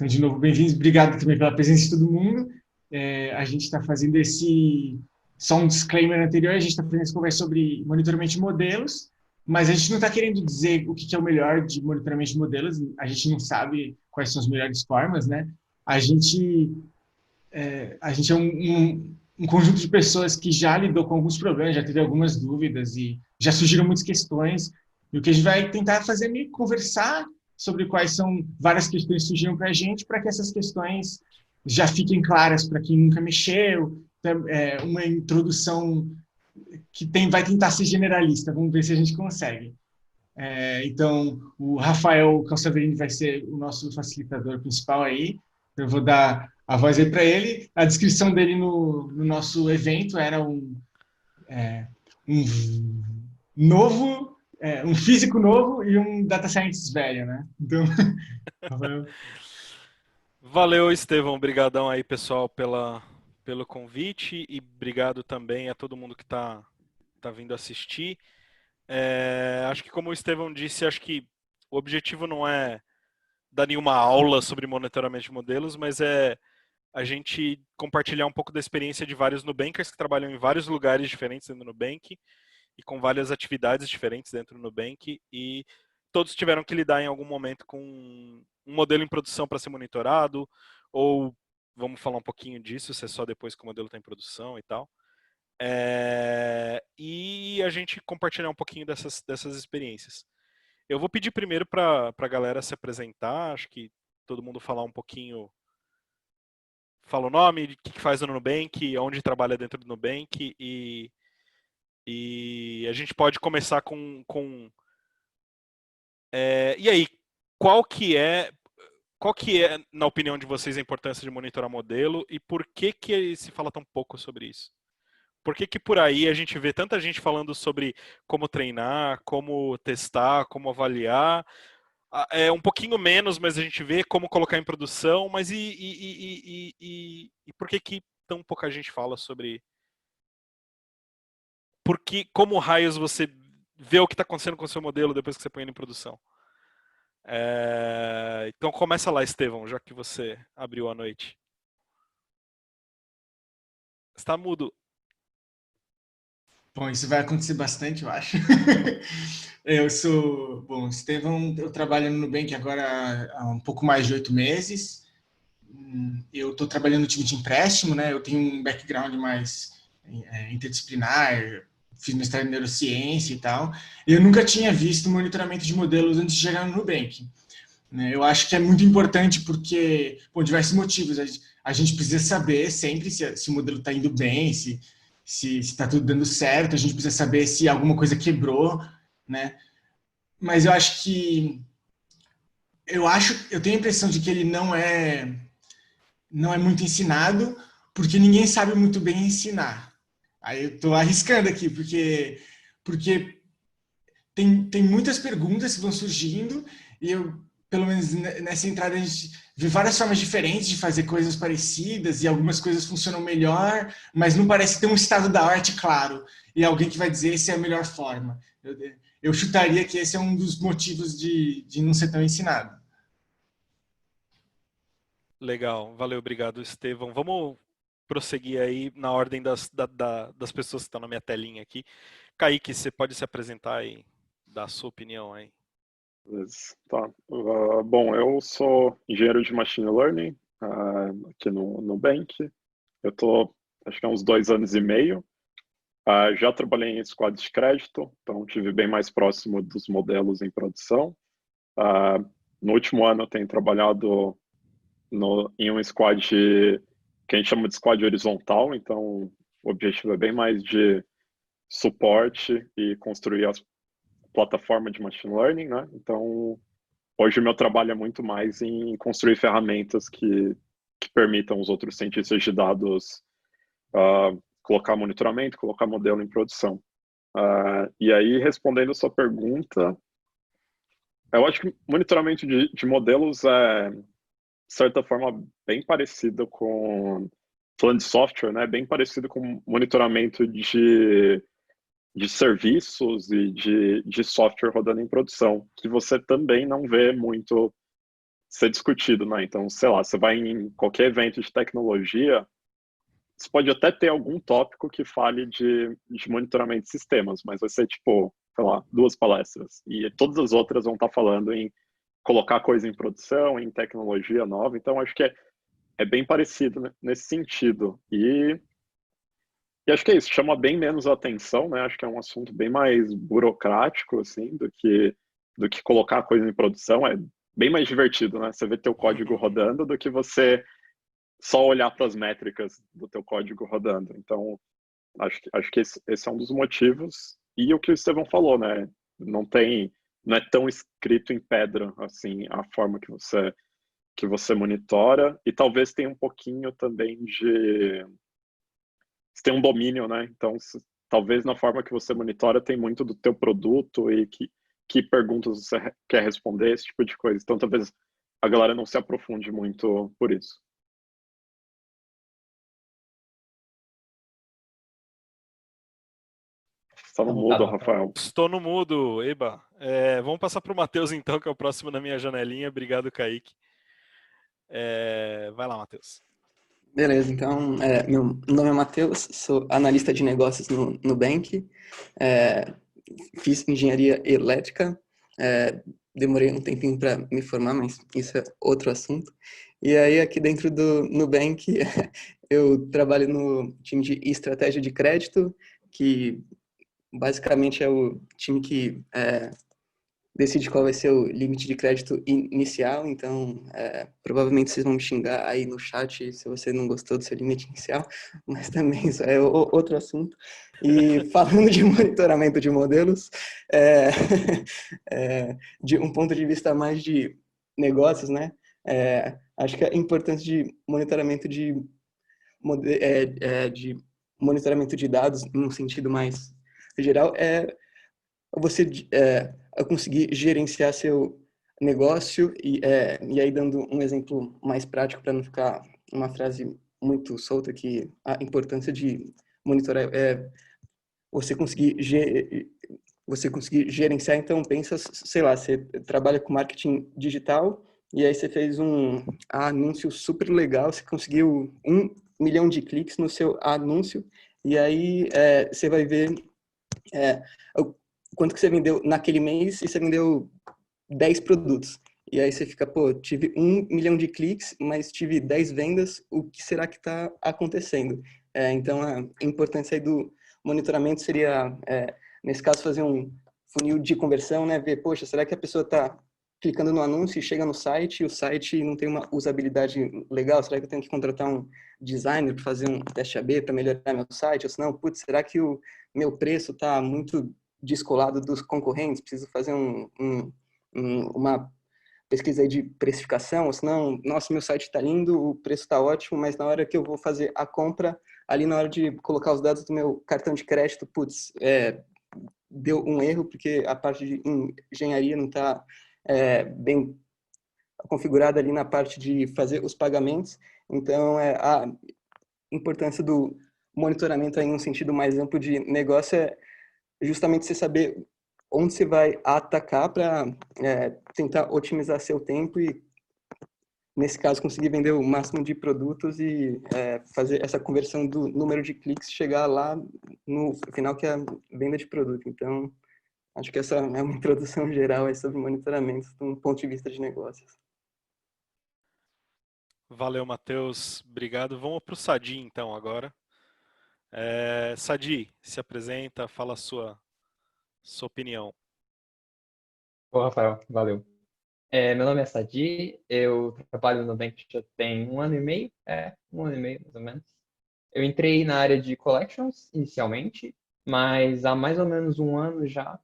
Então, de novo, bem-vindos. Obrigado também pela presença de todo mundo. A gente está fazendo só um disclaimer anterior, a gente está fazendo essa conversa sobre monitoramento de modelos, mas a gente não está querendo dizer o que é o melhor de monitoramento de modelos, a gente não sabe quais são as melhores formas, né? A gente, a gente é um conjunto de pessoas que já lidou com alguns problemas, já teve algumas dúvidas e já surgiram muitas questões. E o que a gente vai tentar fazer é meio conversar sobre quais são várias questões que surgiram para a gente, para que essas questões já fiquem claras para quem nunca mexeu. Uma introdução vai tentar ser generalista. Vamos ver se a gente consegue. Então, o Rafael Calçaverini vai ser o nosso facilitador principal aí. Eu vou dar a voz aí para ele. A descrição dele no nosso evento era um novo, um físico novo e um data scientist velho, né? Então, Rafael. Valeu, Estevão. Obrigadão aí, pessoal, pelo convite e obrigado também a todo mundo que tá vindo assistir. Acho que como o Estevão disse, acho que o objetivo não é dar nenhuma aula sobre monitoramento de modelos, mas é a gente compartilhar um pouco da experiência de vários Nubankers que trabalham em vários lugares diferentes dentro do Nubank e com várias atividades diferentes dentro do Nubank e todos tiveram que lidar em algum momento com um modelo em produção para ser monitorado ou vamos falar um pouquinho disso, se é só depois que o modelo está em produção e tal. E a gente compartilhar um pouquinho dessas experiências. Eu vou pedir primeiro para a galera se apresentar, acho que todo mundo falar um pouquinho, fala o nome, o que faz no Nubank, onde trabalha dentro do Nubank e a gente pode começar e aí, qual que é, na opinião de vocês, a importância de monitorar modelo e por que se fala tão pouco sobre isso? Por que por aí a gente vê tanta gente falando sobre como treinar, como testar, como avaliar? É um pouquinho menos, mas a gente vê como colocar em produção, mas e por que tão pouca gente fala sobre como raios você vê o que está acontecendo com o seu modelo depois que você põe ele em produção? Então começa lá, Estevão, já que você abriu a noite. Está mudo. Bom, isso vai acontecer bastante, eu acho. Bom, Estevão, eu trabalho no Nubank agora há um pouco mais de 8 meses. Eu estou trabalhando no time de empréstimo, né? Eu tenho um background mais interdisciplinar, fiz mestrado em neurociência e tal. Eu nunca tinha visto monitoramento de modelos antes de chegar no Nubank, né? Eu acho que é muito importante porque, por diversos motivos, a gente precisa saber sempre se o modelo está indo bem, se está tudo dando certo, a gente precisa saber se alguma coisa quebrou, né? Mas eu tenho a impressão de que ele não é muito ensinado, porque ninguém sabe muito bem ensinar. Aí eu estou arriscando aqui, porque tem muitas perguntas que vão surgindo e pelo menos nessa entrada, a gente vê várias formas diferentes de fazer coisas parecidas e algumas coisas funcionam melhor, mas não parece ter um estado da arte claro e alguém que vai dizer se é a melhor forma. Eu chutaria que esse é um dos motivos de não ser tão ensinado. Legal, valeu, obrigado, Estevão. Vamos prosseguir aí na ordem das pessoas que estão na minha telinha aqui. Kaique, você pode se apresentar e dar a sua opinião aí. Beleza. Tá. Bom, eu sou engenheiro de Machine Learning aqui no Nubank. Eu tô, acho que há uns 2 anos e meio. Já trabalhei em squad de crédito, então tive bem mais próximo dos modelos em produção. No último ano eu tenho trabalhado em um squad que a gente chama de squad horizontal, então o objetivo é bem mais de suporte e construir as plataformas de machine learning, né? Então, hoje o meu trabalho é muito mais em construir ferramentas que permitam os outros cientistas de dados colocar monitoramento, colocar modelo em produção. E aí, respondendo a sua pergunta, eu acho que monitoramento de modelos é, de certa forma, bem parecido falando de software, né? Bem parecido com monitoramento de serviços e de software rodando em produção, que você também não vê muito ser discutido, né? Então, sei lá, você vai em qualquer evento de tecnologia, você pode até ter algum tópico que fale de monitoramento de sistemas, mas vai ser tipo, sei lá, 2 palestras. E todas as outras vão estar falando em colocar coisa em produção, em tecnologia nova. Então, acho que é bem parecido, né, nesse sentido. E acho que é isso, chama bem menos a atenção, né? Acho que é um assunto bem mais burocrático, assim, do que colocar a coisa em produção. É bem mais divertido, né? Você vê teu código rodando do que você só olhar para as métricas do teu código rodando. Então, acho que esse é um dos motivos. E o que o Estevão falou, né? Não é tão escrito em pedra, assim, a forma que você monitora. E talvez tenha um pouquinho também você tem um domínio, né? Então, talvez na forma que você monitora tem muito do teu produto e que perguntas você quer responder, esse tipo de coisa. Então, talvez a galera não se aprofunde muito por isso. Está no mudo, Rafael. Estou no mudo, eba. Vamos passar para o Matheus então, que é o próximo na minha janelinha. Obrigado, Kaique. Vai lá, Matheus. Beleza, então, meu nome é Matheus, sou analista de negócios no Nubank, fiz engenharia elétrica, demorei um tempinho para me formar, mas isso é outro assunto. E aí, aqui dentro do Nubank, eu trabalho no time de estratégia de crédito, que basicamente é o time que decide qual vai ser o limite de crédito inicial, então provavelmente vocês vão me xingar aí no chat se você não gostou do seu limite inicial, mas também isso é outro assunto. E falando de monitoramento de modelos, de um ponto de vista mais de negócios, né? Acho que a importância de monitoramento de monitoramento de dados, em um sentido mais geral, você conseguir gerenciar seu negócio e aí dando um exemplo mais prático para não ficar uma frase muito solta, que a importância de monitorar você conseguir gerenciar. Então pensa, sei lá, você trabalha com marketing digital e aí você fez um anúncio super legal, você conseguiu 1 milhão de cliques no seu anúncio e aí você vai ver quanto que você vendeu naquele mês e você vendeu 10 produtos. E aí você fica, pô, tive 1 milhão de cliques, mas tive 10 vendas, o que será que está acontecendo? Então, a importância aí do monitoramento seria, nesse caso, fazer um funil de conversão, né? Ver, poxa, será que a pessoa está clicando no anúncio e chega no site e o site não tem uma usabilidade legal? Será que eu tenho que contratar um designer para fazer um teste AB para melhorar meu site? Ou senão, putz, será que o meu preço está muito descolado dos concorrentes? Preciso fazer uma pesquisa aí de precificação, ou senão, nossa, meu site está lindo, o preço está ótimo, mas na hora que eu vou fazer a compra, ali na hora de colocar os dados do meu cartão de crédito, putz, deu um erro, porque a parte de engenharia não está bem configurada ali na parte de fazer os pagamentos. Então, a importância do monitoramento aí, em um sentido mais amplo de negócio, é justamente você saber onde você vai atacar para tentar otimizar seu tempo e, nesse caso, conseguir vender o máximo de produtos e fazer essa conversão do número de cliques chegar lá no final, que é a venda de produto. Então, acho que essa é uma introdução geral aí sobre monitoramento, de um ponto de vista de negócios. Valeu, Matheus. Obrigado. Vamos para o Sadi, então, agora. Sadi, se apresenta, fala a sua opinião. Ô, Rafael, valeu. Meu nome é Sadi, eu trabalho no Nubank já tem 1 ano e meio, 1 ano e meio mais ou menos. Eu entrei na área de collections inicialmente, mas há mais ou menos 1 ano já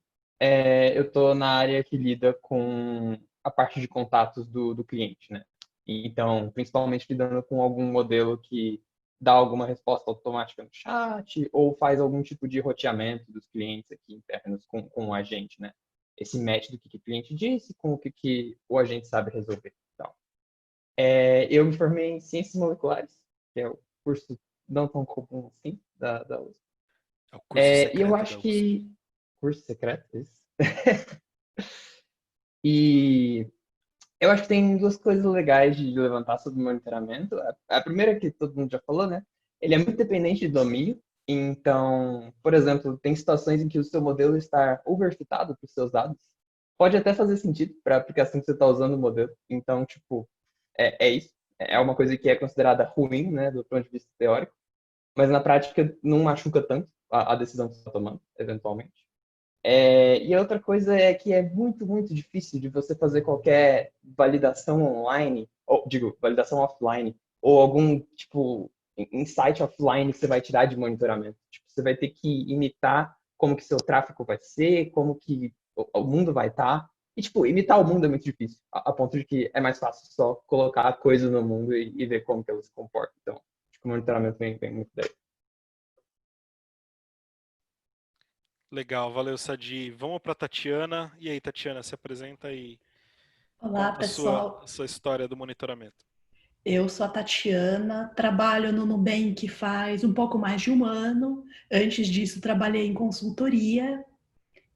eu estou na área que lida com a parte de contatos do cliente, né? Então, principalmente lidando com algum modelo que dá alguma resposta automática no chat ou faz algum tipo de roteamento dos clientes aqui internos com o agente, né? Esse match do que o cliente disse com o que o agente sabe resolver. Então, eu me formei em Ciências Moleculares, que é o curso não tão comum assim da USP. É o curso secreto E eu acho da USP. que... Curso secreto, isso. E Eu acho que tem duas coisas legais de levantar sobre o monitoramento. A primeira que todo mundo já falou, né? Ele é muito dependente de domínio. Então, por exemplo, tem situações em que o seu modelo está overfitado para os seus dados. Pode até fazer sentido para a aplicação que você está usando o modelo. Então, tipo, é isso. É uma coisa que é considerada ruim, né, do ponto de vista teórico. Mas na prática não machuca tanto a decisão que você está tomando, eventualmente. E a outra coisa é que é muito, muito difícil de você fazer qualquer validação online, ou digo, validação offline, ou algum tipo insight offline que você vai tirar de monitoramento. Tipo, você vai ter que imitar como que seu tráfego vai ser, como que o mundo vai estar. E, tipo, imitar o mundo é muito difícil, a ponto de que é mais fácil só colocar coisas no mundo e ver como que elas se comportam. Então, acho que o monitoramento vem muito daí. Legal, valeu, Sadi. Vamos para Tatiana. E aí, Tatiana, se apresenta e Olá, conta a pessoal. sua história do monitoramento. Eu sou a Tatiana, trabalho no Nubank faz um pouco mais de um ano. Antes disso, trabalhei em consultoria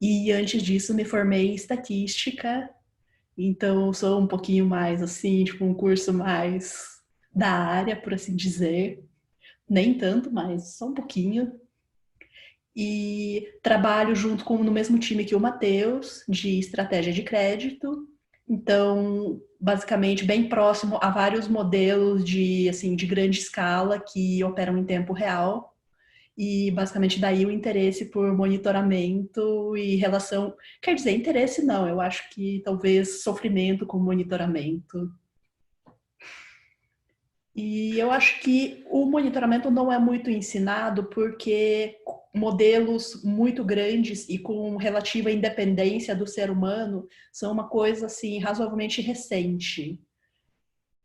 e antes disso me formei em estatística. Então, sou um pouquinho mais assim, tipo um curso mais da área, por assim dizer. Nem tanto, mas só um pouquinho. E trabalho junto com no mesmo time que o Matheus, de estratégia de crédito. Então, basicamente, bem próximo a vários modelos de, assim, de grande escala que operam em tempo real. E, basicamente, daí o interesse por monitoramento e relação... Quer dizer, interesse não, eu acho que talvez sofrimento com monitoramento. E eu acho que o monitoramento não é muito ensinado porque modelos muito grandes e com relativa independência do ser humano são uma coisa assim razoavelmente recente.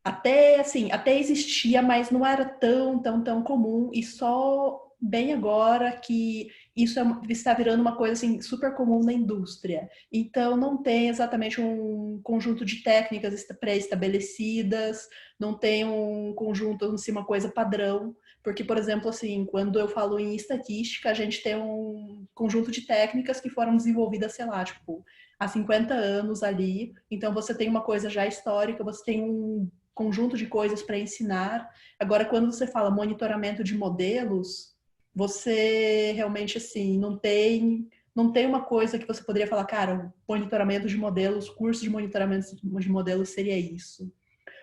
Até assim, até existia, mas não era tão comum e só bem agora que isso está virando uma coisa assim super comum na indústria. Então não tem exatamente um conjunto de técnicas pré-estabelecidas, não tem um conjunto assim uma coisa padrão, porque por exemplo assim, quando eu falo em estatística, a gente tem um conjunto de técnicas que foram desenvolvidas, sei lá, tipo, há 50 anos ali. Então você tem uma coisa já histórica, você tem um conjunto de coisas para ensinar. Agora, quando você fala monitoramento de modelos, você realmente assim não tem uma coisa que você poderia falar, cara, monitoramento de modelos, curso de monitoramento de modelos seria isso.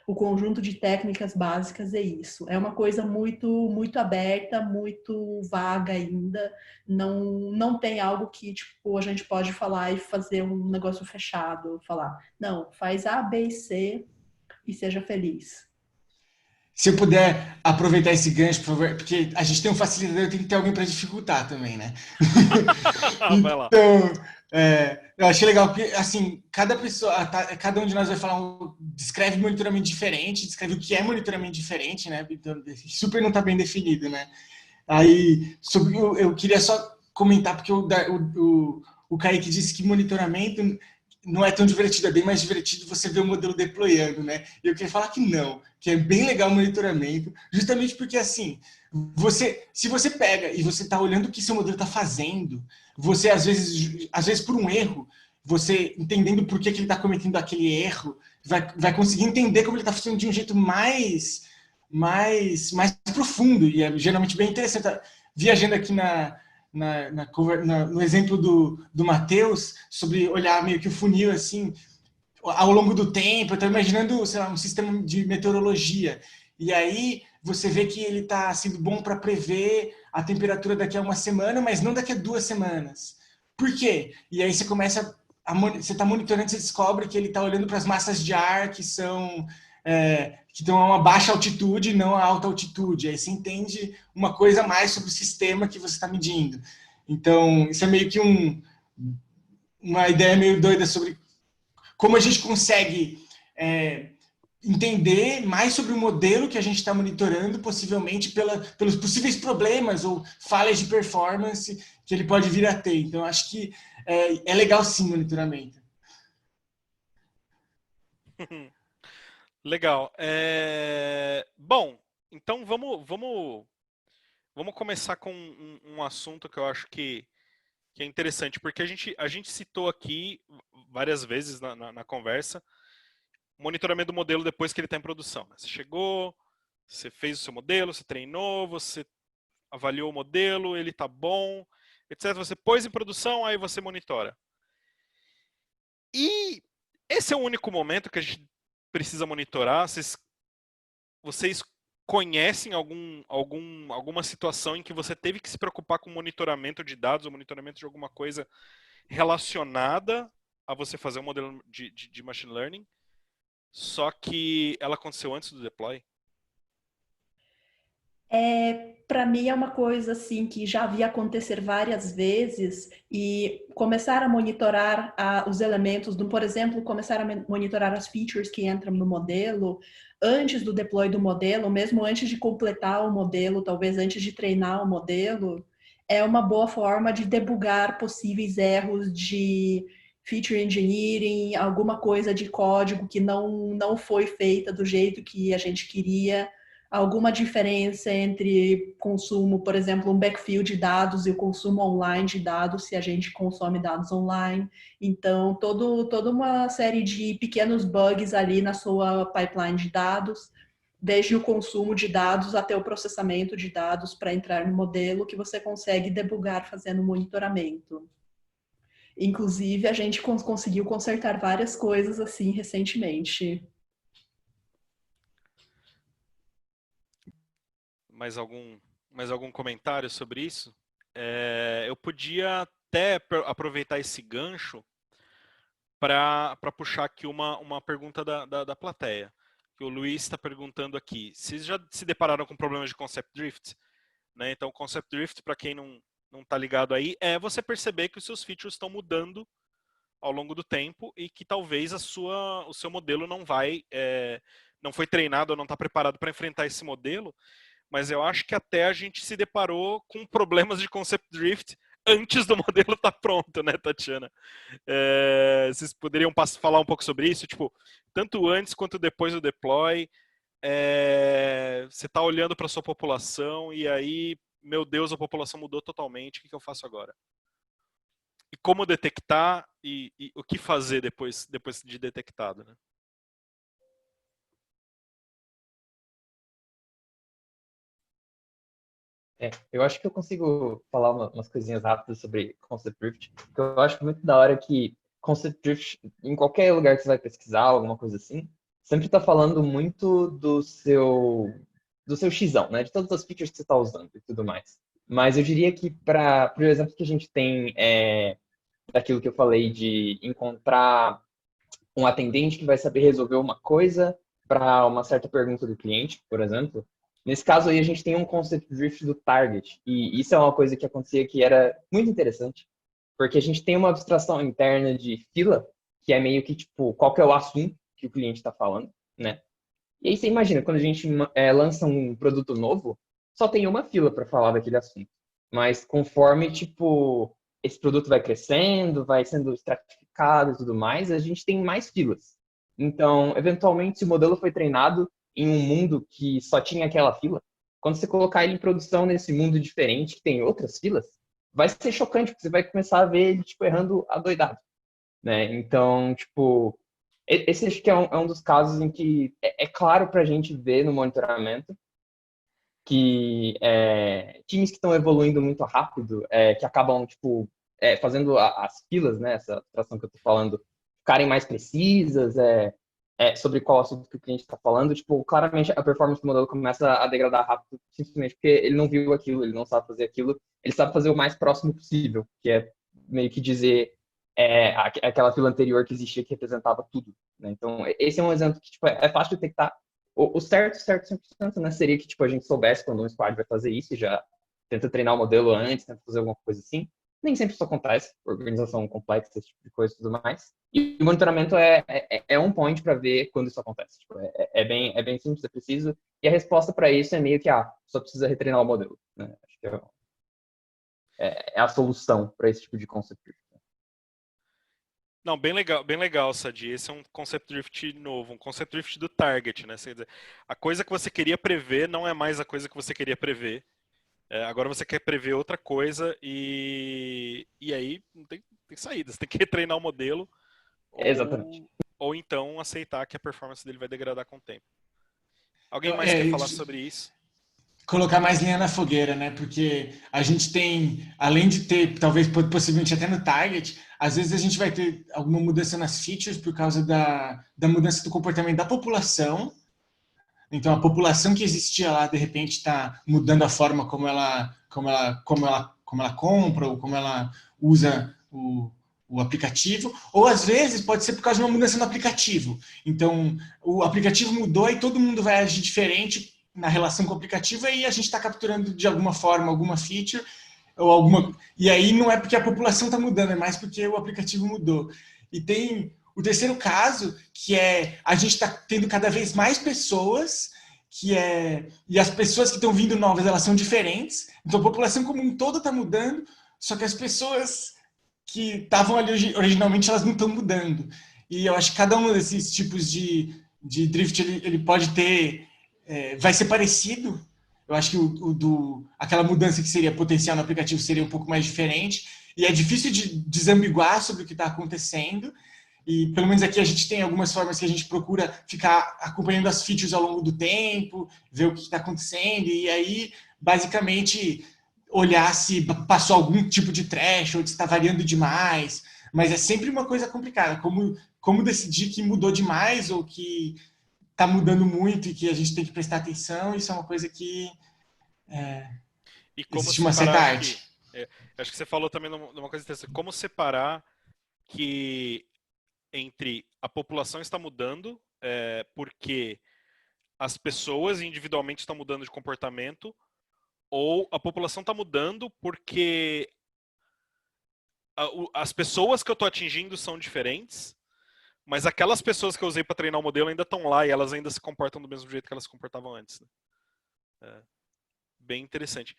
O conjunto de técnicas básicas é isso. É uma coisa muito aberta, muito vaga ainda. Não tem algo que tipo a gente pode falar e fazer um negócio fechado, falar, não, faz A, B e C e seja feliz. Se eu puder aproveitar esse gancho, por favor, porque a gente tem um facilitador, tem que ter alguém para dificultar também, né? Vai lá. Então, eu achei legal porque, assim, cada pessoa, cada um de nós vai falar descreve monitoramento diferente, descreve o que é monitoramento diferente, né? Então, super não está bem definido, né? Aí, eu queria só comentar, porque o Kaique disse que monitoramento não é tão divertido, é bem mais divertido você ver o modelo deployando, né? E eu queria falar que não, que é bem legal o monitoramento, justamente porque, assim, se você pega e você está olhando o que seu modelo está fazendo, você, às vezes, por um erro, você entendendo por que ele está cometendo aquele erro, vai conseguir entender como ele está fazendo de um jeito mais profundo, e é geralmente bem interessante. Viajando aqui no exemplo do Matheus, sobre olhar meio que o funil assim, ao longo do tempo, eu estou imaginando, sei lá, um sistema de meteorologia, e aí você vê que ele está sendo bom para prever a temperatura daqui a uma semana, mas não daqui a 2 semanas. Por quê? E aí você começa você está monitorando, você descobre que ele está olhando para as massas de ar que são que estão a uma baixa altitude, não a alta altitude. Aí você entende uma coisa a mais sobre o sistema que você está medindo. Então, isso é meio que uma ideia meio doida sobre como a gente consegue entender mais sobre o modelo que a gente está monitorando, possivelmente pelos possíveis problemas ou falhas de performance que ele pode vir a ter. Então, acho que é legal sim o monitoramento. Legal. Bom, então vamos começar com um assunto que eu acho que é interessante, porque a gente citou aqui várias vezes na conversa monitoramento do modelo depois que ele está em produção. Né? Você chegou, você fez o seu modelo, você treinou, você avaliou o modelo, ele está bom, etc. Você pôs em produção, aí você monitora. E esse é o único momento que a gente precisa monitorar. Vocês conhecem alguma situação em que você teve que se preocupar com monitoramento de dados ou monitoramento de alguma coisa relacionada a você fazer um modelo de machine learning, só que ela aconteceu antes do deploy? Para mim é uma coisa assim que já vi acontecer várias vezes e começar a monitorar os elementos, por exemplo, começar a monitorar as features que entram no modelo antes do deploy do modelo, mesmo antes de completar o modelo, talvez antes de treinar o modelo, é uma boa forma de debugar possíveis erros de feature engineering, alguma coisa de código que não foi feita do jeito que a gente queria, alguma diferença entre consumo, por exemplo, um backfill de dados e o consumo online de dados, se a gente consome dados online. Então, toda uma série de pequenos bugs ali na sua pipeline de dados, desde o consumo de dados até o processamento de dados para entrar no modelo, que você consegue debugar fazendo monitoramento. Inclusive, a gente conseguiu consertar várias coisas assim recentemente. Mais algum comentário sobre isso? Eu podia até aproveitar esse gancho para puxar aqui uma pergunta da plateia. Que o Luiz está perguntando aqui. Vocês já se depararam com problemas de concept drift? Né? Então, concept drift, para quem não está ligado aí, é você perceber que os seus features estão mudando ao longo do tempo e que talvez o seu modelo não foi treinado ou não está preparado para enfrentar esse modelo. Mas eu acho que até a gente se deparou com problemas de concept drift antes do modelo estar pronto, né, Tatiana? Vocês poderiam falar um pouco sobre isso? Tipo, tanto antes quanto depois do deploy, você está olhando para a sua população e aí, meu Deus, a população mudou totalmente, o que eu faço agora? E como detectar e o que fazer depois de detectado, né? Eu acho que eu consigo falar umas coisinhas rápidas sobre Concept Drift, porque eu acho muito da hora que Concept Drift, em qualquer lugar que você vai pesquisar, alguma coisa assim, sempre está falando muito do seu xão, né? De todas as features que você está usando e tudo mais. Mas eu diria que para o exemplo que a gente tem daquilo que eu falei de encontrar um atendente que vai saber resolver uma coisa para uma certa pergunta do cliente, por exemplo. Nesse caso aí, a gente tem um concept drift do target, e isso é uma coisa que acontecia que era muito interessante, porque a gente tem uma abstração interna de fila, que é meio que, tipo, qual que é o assunto que o cliente está falando, né? E aí você imagina, quando a gente lança um produto novo, só tem uma fila para falar daquele assunto. Mas conforme, tipo, esse produto vai crescendo, vai sendo estratificado e tudo mais, a gente tem mais filas. Então, eventualmente, se o modelo foi treinado em um mundo que só tinha aquela fila, quando você colocar ele em produção nesse mundo diferente, que tem outras filas, vai ser chocante, porque você vai começar a ver ele, tipo, errando adoidado, né? Então, tipo, esse acho que é um dos casos em que é claro para a gente ver no monitoramento que times que estão evoluindo muito rápido, que acabam tipo, fazendo as filas, né, essa abstração que eu estou falando, ficarem mais precisas sobre qual assunto que o cliente está falando, tipo, claramente a performance do modelo começa a degradar rápido, simplesmente porque ele não viu aquilo, ele não sabe fazer aquilo, ele sabe fazer o mais próximo possível, que é meio que dizer aquela fila anterior que existia que representava tudo. Né? Então, esse é um exemplo que tipo, é fácil de detectar. O certo 100%, né, seria que tipo, a gente soubesse quando um squad vai fazer isso e já tenta treinar o modelo antes, tenta fazer alguma coisa assim. Nem sempre isso acontece, organização complexa, esse tipo de coisa e tudo mais. E o monitoramento é um point para ver quando isso acontece. Tipo, é bem simples, é preciso. E a resposta para isso é meio que, só precisa retreinar o modelo. Né? Acho que é a solução para esse tipo de conceito. Não, bem legal, Sadi. Esse é um concept drift novo, um concept drift do target, né? Quer dizer, a coisa que você queria prever não é mais a coisa que você queria prever. Agora você quer prever outra coisa e aí não tem saída. Você tem que retreinar o modelo Exatamente. ou então aceitar que a performance dele vai degradar com o tempo. Alguém Eu- mais é, quer eu- falar sobre isso? Colocar mais lenha na fogueira, né? Porque a gente tem, além de ter, talvez possivelmente até no target, às vezes a gente vai ter alguma mudança nas features por causa da mudança do comportamento da população. Então, a população que existia lá, de repente, está mudando a forma como ela compra ou como ela usa o aplicativo. Ou, às vezes, pode ser por causa de uma mudança no aplicativo. Então, o aplicativo mudou e todo mundo vai agir diferente na relação com o aplicativo, e aí a gente está capturando, de alguma forma, alguma feature ou alguma. E aí não é porque a população está mudando, é mais porque o aplicativo mudou. E tem o terceiro caso, que é a gente está tendo cada vez mais pessoas, e as pessoas que estão vindo novas, elas são diferentes. Então a população como um todo está mudando, só que as pessoas que estavam ali originalmente, elas não estão mudando. E eu acho que cada um desses tipos de drift, ele pode ter, vai ser parecido. Eu acho que aquela mudança que seria potencial no aplicativo seria um pouco mais diferente. E é difícil de desambiguar sobre o que está acontecendo. E pelo menos aqui a gente tem algumas formas que a gente procura ficar acompanhando as features ao longo do tempo, ver o que está acontecendo, e aí, basicamente, olhar se passou algum tipo de trash ou se está variando demais. Mas é sempre uma coisa complicada. Como decidir que mudou demais ou que está mudando muito e que a gente tem que prestar atenção, isso é uma coisa que E como existe uma separar, certa acho que, arte. acho que você falou também numa coisa interessante, como separar que entre a população está mudando, porque as pessoas individualmente estão mudando de comportamento, ou a população está mudando porque as pessoas que eu estou atingindo são diferentes, mas aquelas pessoas que eu usei para treinar o modelo ainda estão lá e elas ainda se comportam do mesmo jeito que elas se comportavam antes. Né? Bem interessante.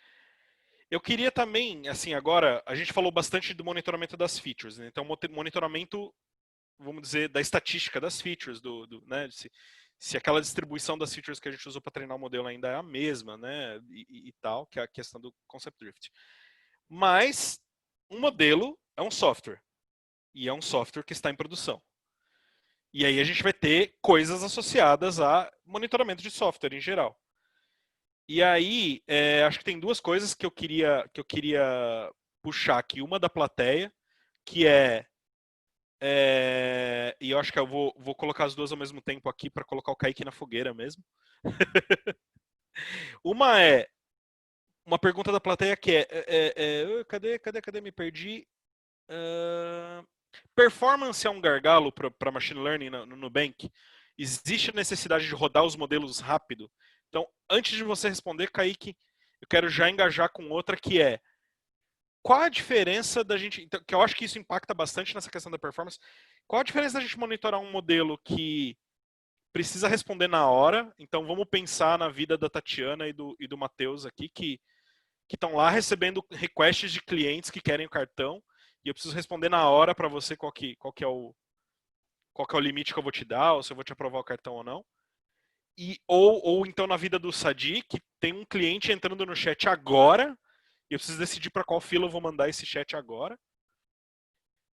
Eu queria também, assim, agora, a gente falou bastante do monitoramento das features, né? Então, monitoramento, vamos dizer, da estatística das features, né? Se aquela distribuição das features que a gente usou para treinar o modelo ainda é a mesma, né? E tal, que é a questão do concept drift. Mas um modelo é um software. E é um software que está em produção. E aí a gente vai ter coisas associadas a monitoramento de software em geral. E aí, acho que tem duas coisas que eu queria puxar aqui. Uma da plateia, que e eu acho que eu vou colocar as duas ao mesmo tempo aqui para colocar o Kaique na fogueira mesmo. Uma é uma pergunta da plateia que cadê? Me perdi. Performance é um gargalo para machine learning no Nubank? Existe a necessidade de rodar os modelos rápido? Então, antes de você responder, Kaique, eu quero já engajar com outra que é: qual a diferença da gente, então, que eu acho que isso impacta bastante nessa questão da performance, qual a diferença da gente monitorar um modelo que precisa responder na hora? Então, vamos pensar na vida da Tatiana e do Matheus aqui, que estão lá recebendo requests de clientes que querem o cartão, e eu preciso responder na hora para você qual que é o limite que eu vou te dar, ou se eu vou te aprovar o cartão ou não. Ou então na vida do Sadi, que tem um cliente entrando no chat agora, e eu preciso decidir para qual fila eu vou mandar esse chat agora,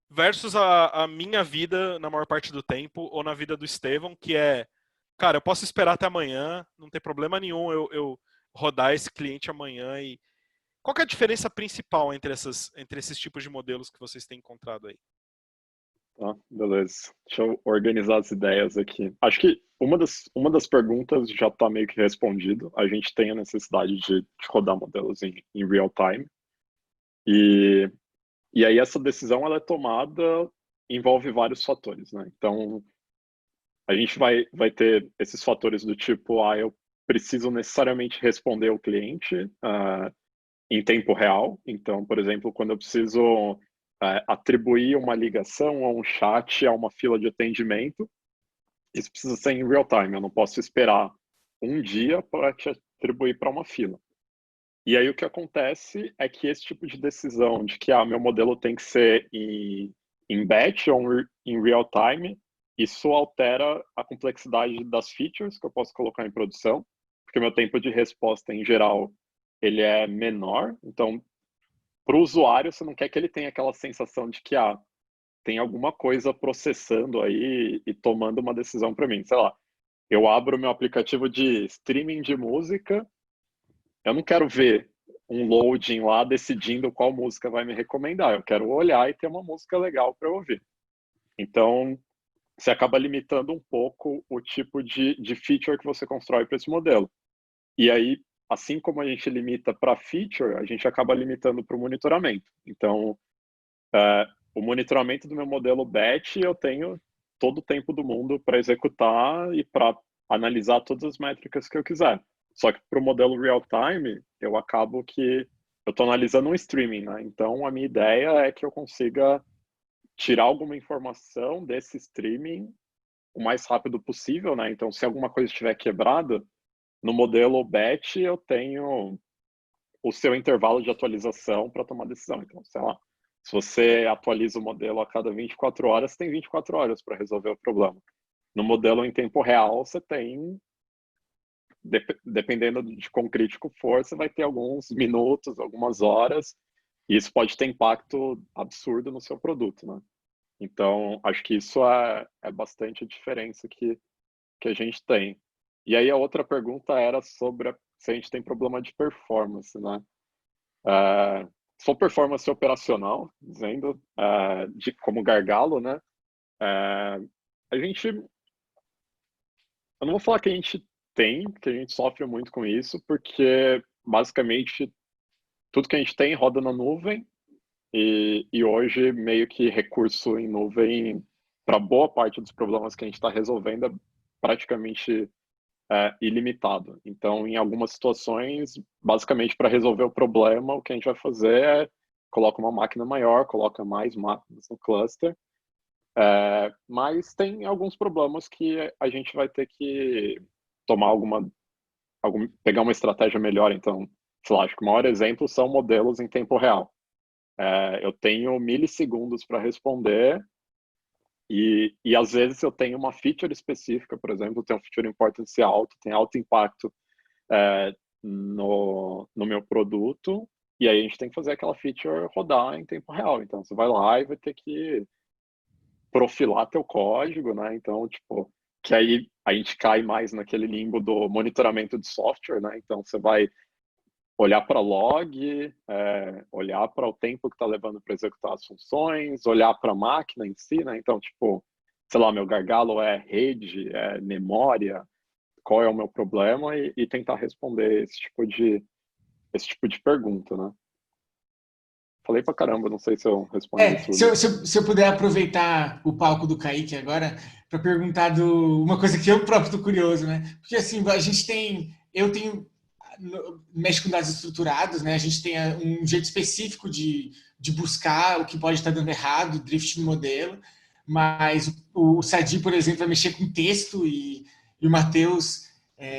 versus a minha vida na maior parte do tempo, ou na vida do Estevão, que é, cara, eu posso esperar até amanhã, não tem problema nenhum eu rodar esse cliente amanhã. E qual que é a diferença principal entre esses tipos de modelos que vocês têm encontrado aí? Tá, beleza. Deixa eu organizar as ideias aqui. Acho que uma das perguntas já está meio que respondido. A gente tem a necessidade de rodar modelos em real time. E aí essa decisão ela é tomada, envolve vários fatores, né? Então, a gente vai ter esses fatores do tipo, eu preciso necessariamente responder ao cliente em tempo real. Então, por exemplo, quando eu preciso atribuir uma ligação a um chat, a uma fila de atendimento, isso precisa ser em real time. Eu não posso esperar um dia para te atribuir para uma fila. E aí o que acontece é que esse tipo de decisão de que meu modelo tem que ser em batch ou em real time, isso altera a complexidade das features que eu posso colocar em produção, porque meu tempo de resposta em geral ele é menor. Então, para o usuário, você não quer que ele tenha aquela sensação de que tem alguma coisa processando aí e tomando uma decisão para mim. Sei lá, eu abro meu aplicativo de streaming de música, eu não quero ver um loading lá decidindo qual música vai me recomendar. Eu quero olhar e ter uma música legal para ouvir. Então, você acaba limitando um pouco o tipo de feature que você constrói para esse modelo. E aí, assim como a gente limita para feature, a gente acaba limitando para o monitoramento. Então, o monitoramento do meu modelo batch, eu tenho todo o tempo do mundo para executar e para analisar todas as métricas que eu quiser. Só que para o modelo real-time, eu acabo que eu estou analisando um streaming, né? Então, a minha ideia é que eu consiga tirar alguma informação desse streaming o mais rápido possível, né? Então, se alguma coisa estiver quebrada, no modelo batch eu tenho o seu intervalo de atualização para tomar decisão. Então, sei lá, se você atualiza o modelo a cada 24 horas, você tem 24 horas para resolver o problema. No modelo em tempo real, você tem, dependendo de quão crítico for, você vai ter alguns minutos, algumas horas, e isso pode ter impacto absurdo no seu produto, né? Então, acho que isso é bastante a diferença que a gente tem. E aí a outra pergunta era sobre se a gente tem problema de performance, né? Se for performance operacional, dizendo, como gargalo, né? A gente... Eu não vou falar que a gente tem, que a gente sofre muito com isso, porque basicamente tudo que a gente tem roda na nuvem e hoje meio que recurso em nuvem para boa parte dos problemas que a gente está resolvendo é praticamente ilimitado. Então, em algumas situações, basicamente para resolver o problema, o que a gente vai fazer é coloca uma máquina maior, coloca mais máquinas no cluster, mas tem alguns problemas que a gente vai ter que tomar pegar uma estratégia melhor. Então, sei lá, acho que o maior exemplo são modelos em tempo real. Eu tenho milissegundos para responder e às vezes eu tenho uma feature específica, por exemplo, tem um feature importance alto, tem alto impacto no meu produto, e aí a gente tem que fazer aquela feature rodar em tempo real. Então, você vai lá e vai ter que profilar teu código, né? Então, tipo, que aí a gente cai mais naquele limbo do monitoramento de software, né? Então, você vai olhar para log, olhar para o tempo que está levando para executar as funções, olhar para a máquina em si, né? Então, tipo, sei lá, meu gargalo é rede, é memória, qual é o meu problema e tentar responder esse tipo de pergunta, né? Falei pra caramba, não sei se eu respondi tudo. Se eu puder aproveitar o palco do Kaique agora para perguntar uma coisa que eu próprio estou curioso, né? Porque assim, eu tenho mexe com dados estruturados, né? A gente tem um jeito específico de buscar o que pode estar dando errado, drift no modelo, mas o Sadi, por exemplo, vai mexer com texto e o Matheus,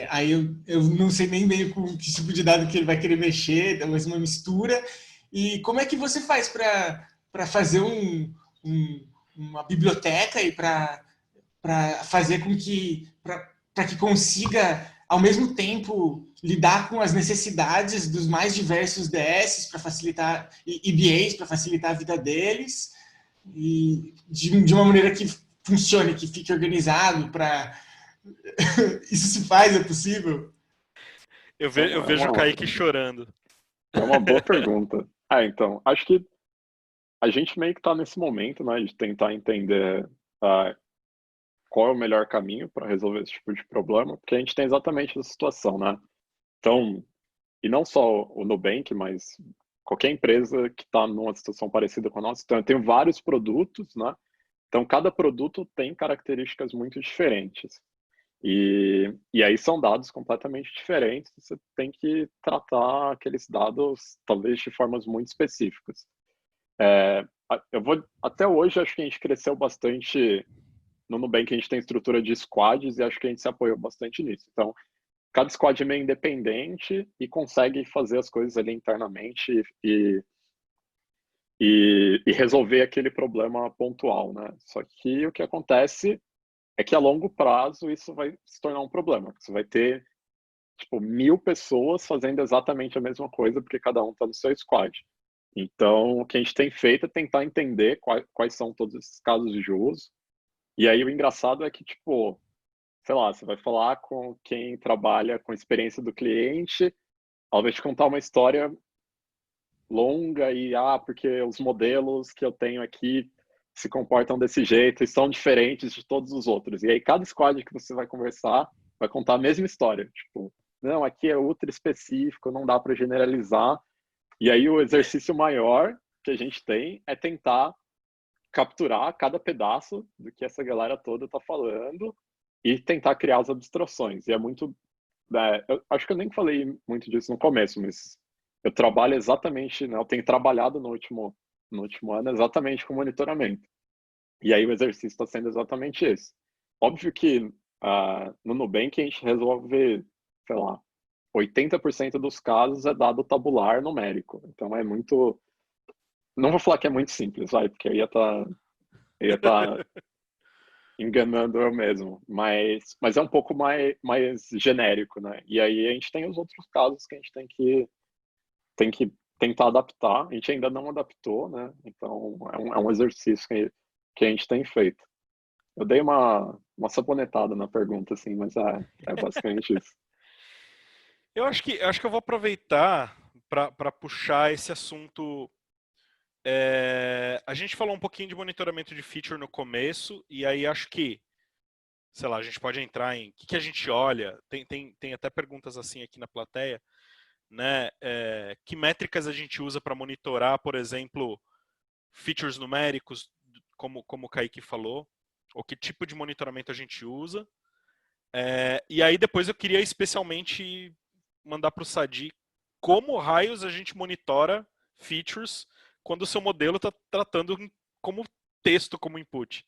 aí eu não sei nem meio com que tipo de dado que ele vai querer mexer, talvez uma mistura. E como é que você faz para fazer uma biblioteca e para fazer com que para que consiga ao mesmo tempo lidar com as necessidades dos mais diversos DS para facilitar e BAs para facilitar a vida deles e de uma maneira que funcione, que fique organizado para isso se faz, é possível? Eu vejo o Kaique chorando. É uma boa pergunta. Então, acho que a gente meio que está nesse momento, né, de tentar entender qual é o melhor caminho para resolver esse tipo de problema, porque a gente tem exatamente essa situação, né? Então, e não só o Nubank, mas qualquer empresa que está numa situação parecida com a nossa. Então, eu tenho vários produtos, né? Então, cada produto tem características muito diferentes. E aí são dados completamente diferentes. Você tem que tratar aqueles dados, talvez, de formas muito específicas. Até hoje, acho que a gente cresceu bastante. No Nubank, a gente tem estrutura de squads e acho que a gente se apoiou bastante nisso. Então, cada squad é meio independente e consegue fazer as coisas ali internamente e resolver aquele problema pontual, né? Só que o que acontece é que a longo prazo isso vai se tornar um problema. Você vai ter, tipo, 1000 pessoas fazendo exatamente a mesma coisa porque cada um está no seu squad. Então, o que a gente tem feito é tentar entender quais são todos esses casos de uso. E aí o engraçado é que, tipo, sei lá, você vai falar com quem trabalha com a experiência do cliente, ao invés de contar uma história longa e, porque os modelos que eu tenho aqui se comportam desse jeito e são diferentes de todos os outros. E aí cada squad que você vai conversar vai contar a mesma história. Tipo, não, aqui é ultra específico, não dá para generalizar. E aí o exercício maior que a gente tem é tentar capturar cada pedaço do que essa galera toda está falando e tentar criar as abstrações. E é muito... eu acho que eu nem falei muito disso no começo, mas eu trabalho exatamente, né, eu tenho trabalhado no último ano exatamente com monitoramento. E aí o exercício está sendo exatamente esse. Óbvio que no Nubank a gente resolve, sei lá, 80% dos casos é dado tabular numérico. Então é muito... Não vou falar que é muito simples, vai, porque eu ia estar enganando eu mesmo, mas é um pouco mais genérico, né? E aí a gente tem os outros casos que a gente tem que tentar adaptar. A gente ainda não adaptou, né? Então é um exercício que a gente tem feito. Eu dei uma sabonetada na pergunta, assim, mas é basicamente isso. Eu acho que eu vou aproveitar para puxar esse assunto. A gente falou um pouquinho de monitoramento de feature no começo, e aí acho que, sei lá, a gente pode entrar em o que a gente olha. Tem até perguntas assim aqui na plateia, né? Que métricas a gente usa para monitorar, por exemplo, features numéricos, como o Kaique falou, ou que tipo de monitoramento a gente usa. E aí depois eu queria especialmente mandar para o Sadi como raios a gente monitora features quando o seu modelo está tratando como texto como input.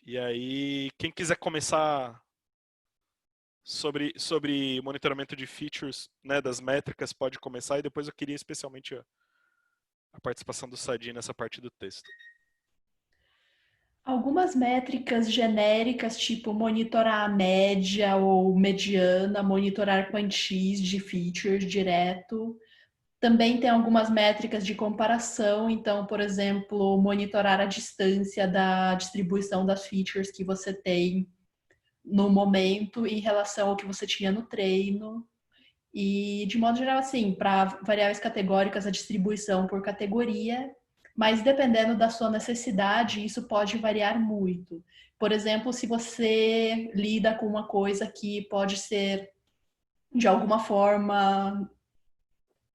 E aí, quem quiser começar sobre monitoramento de features, né, das métricas, pode começar, e depois eu queria especialmente a participação do Sadi nessa parte do texto. Algumas métricas genéricas, tipo monitorar a média ou mediana, monitorar quantis de features direto. Também tem algumas métricas de comparação, então, por exemplo, monitorar a distância da distribuição das features que você tem no momento em relação ao que você tinha no treino. E, de modo geral, assim, para variáveis categóricas, a distribuição por categoria, mas dependendo da sua necessidade, isso pode variar muito. Por exemplo, se você lida com uma coisa que pode ser, de alguma forma,